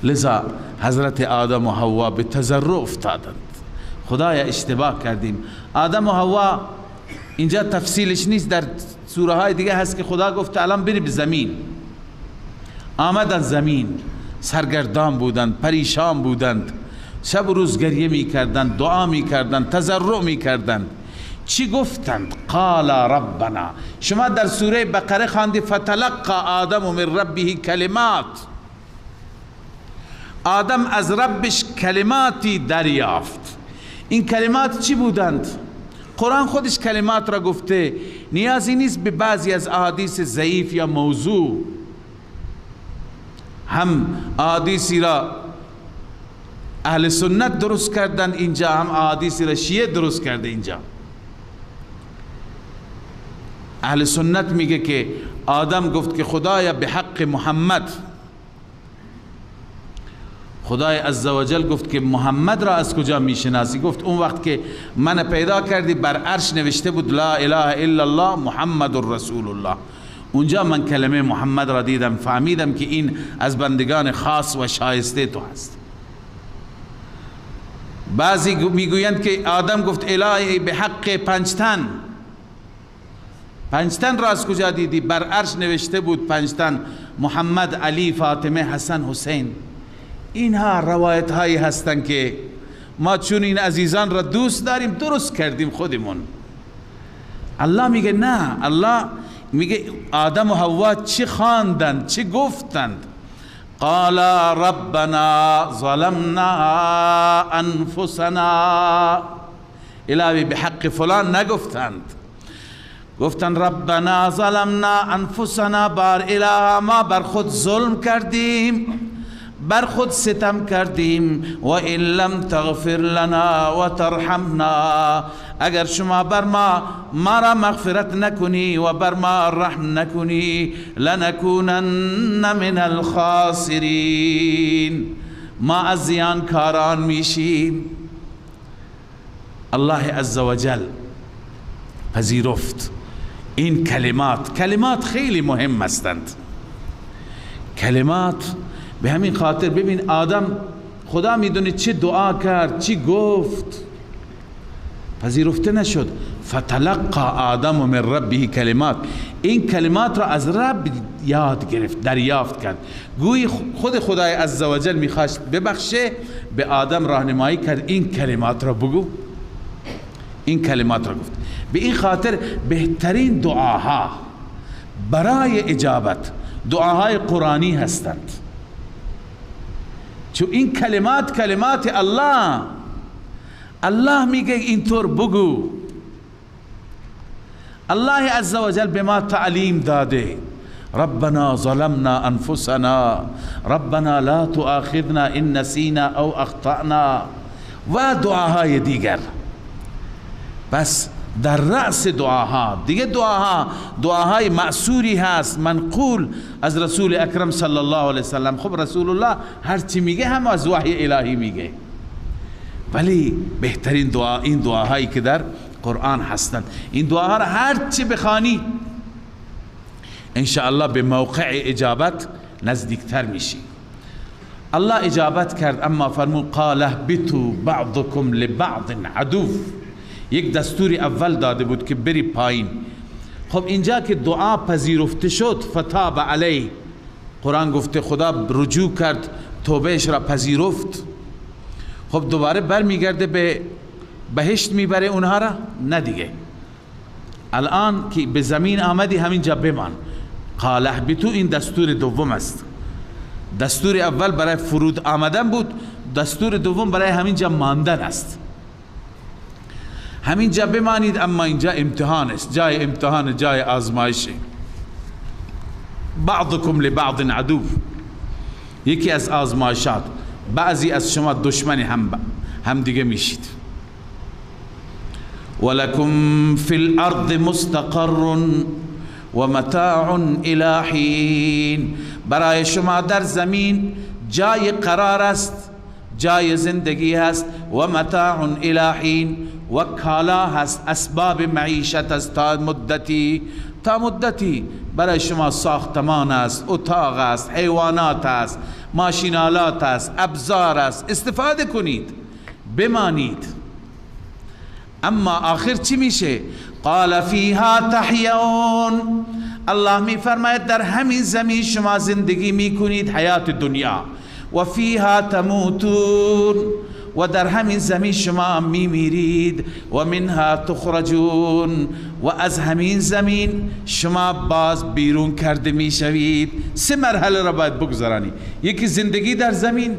لذا حضرت آدم و حوا به تضرع افتادند. خدایا اشتباه کردیم. آدم و حوا اینجا تفصیلش نیست، در سوره های دیگه هست که خدا گفت الان بری به زمین. آمدن زمین، سرگردان بودند، پریشان بودند، شب و روز گریه می کردند، دعا می کردند، تضرع می کردند. چی گفتند؟ قال ربنا. شما در سوره بقره خواندی فتلقى آدم من ربه کلمات. آدم از ربش کلماتی دریافت. این کلمات چی بودند؟ قرآن خودش کلمات را گفته، نیازی نیست به بعضی از احادیث ضعیف یا موضوع. هم احادیثی را اهل سنت درست کردن اینجا، هم احادیثی را شیعه درست کرده اینجا. اهل سنت میگه که آدم گفت که خدایا به حق محمد، خدای عزوجل گفت که محمد را از کجا میشناسی؟ گفت اون وقت که من پیدا کردی بر عرش نوشته بود لا اله الا الله محمد رسول الله. اونجا من کلمه محمد را دیدم، فهمیدم که این از بندگان خاص و شایسته تو هست. بعضی میگویند که آدم گفت الهی به حق پنجتن. پنجتن را از کجا دیدی؟ بر عرش نوشته بود پنجتن، محمد، علی، فاطمه، حسن، حسین. اینها روایت هایی هستند که ما چون این عزیزان را دوست داریم درست کردیم خودمون. الله میگه نه. الله میگه آدم و حوا چی خواندند، چی گفتند؟ قال ربنا ظلمنا انفسنا. الهی به حق فلان نگفتند، گفتند ربنا ظلمنا انفسنا. بار اله ما بر خود ظلم کردیم، بر خود ستم کردیم. و ان لم تغفر لنا و ترحمنا، اگر شما بر ما را مغفرت نکنی و بر ما رحم نکنی، لنکونن من الخاسرین، ما از زیانکاران میشیم. الله عزوجل پذیرفت این کلمات خیلی مهم هستند. کلمات به همین خاطر ببین آدم خدا میدونه چه دعا کرد، چی گفت، پذیرفته نشد. فتلقى آدم من ربه کلمات. این کلمات را از رب یاد گرفت، دریافت کرد. گویی خود خدای عزوجل میخواست ببخشه، به آدم راهنمایی کرد این کلمات را بگو. این کلمات را گفت. به این خاطر بهترین دعاها برای اجابت دعاهای قرآنی هستند، چون این کلمات الله میگه اینطور بگو. الله عزوجل به ما تعلیم داده ربنا ظلمنا انفسنا ربنا لا تؤاخذنا ان نسینا او اخطأنا و دعاهای دیگر. بس در رأس دعاها دیگه دعاهای معصوری هست، منقول از رسول اکرم صلی الله علیه وسلم. خب رسول الله هر چی میگه هم از وحی الهی میگه، ولی بهترین دعا این دعاهایی که در قرآن هستند. این دعاها را هر چی بخوانی انشاءالله به موقع اجابت نزدیکتر میشی. الله اجابت کرد، اما فرمود قال اهبطوا بعضكم لبعض عدو. یک دستور اول داده بود که بری پایین. خب اینجا که دعا پذیرفته شد فتاب علیه، قرآن گفته خدا رجوع کرد، توبهش را پذیرفت. خب دوباره برمیگرده به بهشت میبره اونها را؟ نه دیگه. الان که به زمین آمدی همینجا بمان. قال اهبطوا این دستور دوم است. دستور اول برای فرود آمدن بود، دستور دوم برای همینجا ماندن است. همینجا بمانید، اما اینجا امتحان است، جای امتحان، جای آزمایش. بعضکم لبعض عدو، یکی از آزمایشات. بعضی از شما دشمن هم دیگه میشید. ولکم فی الارض مستقر و متاع الی حین، برای شما در زمین جای قرار است جای زندگی هست و متاع الی حین و کالا هست، اسباب معیشت است تا مدتی برای شما ساختمان است، اتاق است، حیوانات است، ماشینالات است، ابزار است، استفاده کنید بمانید. اما آخر چی میشه؟ قال فیها تحیون، الله می فرماید در همین زمین شما زندگی میکنید حیات دنیا، و فیها تموتون، و در همین زمین شما میمیرید، و منها تخرجون، و از همین زمین شما باز بیرون کرده میشوید. 3 مرحله را باید بگذرانی. یکی زندگی در زمین،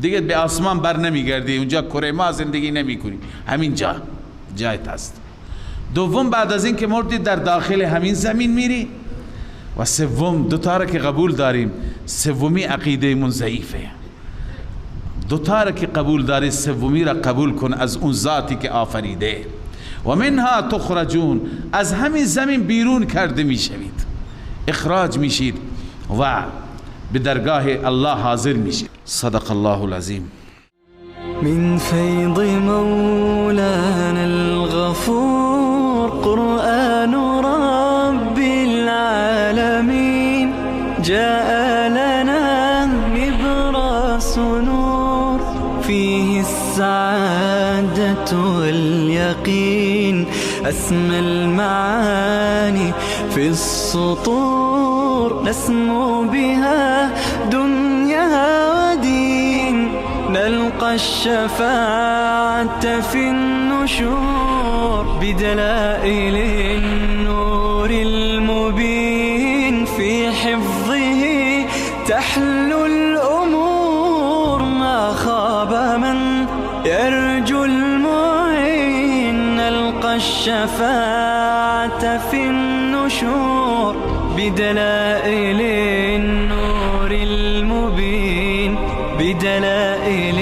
دیگه به آسمان بر نمیگردی، اونجا کره ما زندگی نمیکنی، همین جایت هست. دوم بعد از این که مردی در داخل همین زمین میری. و سوم، 2 تا را که قبول داریم، سومی عقیده من ضعیفه. 2 تا را که قبول داری، سومی را قبول کن از اون ذاتی که آفریده. و منها تخرجون، از همین زمین بیرون کرده میشوید، اخراج میشید و به درگاه الله حاضر میشید. صدق الله العظیم. من فيض مولانا الغفور قرآن رب العالمين جاء لنا نبراس نور فيه السعادة واليقين أسمى المعاني في السطور نسمو بها دنيا ودين نلقى الشفاعة في النشور بدلائل النور المبين في حفظه تحلو الأمور ما خاب من يرجو المعين نلقى الشفاعة في النشور بدلائل النور المبين بدلائل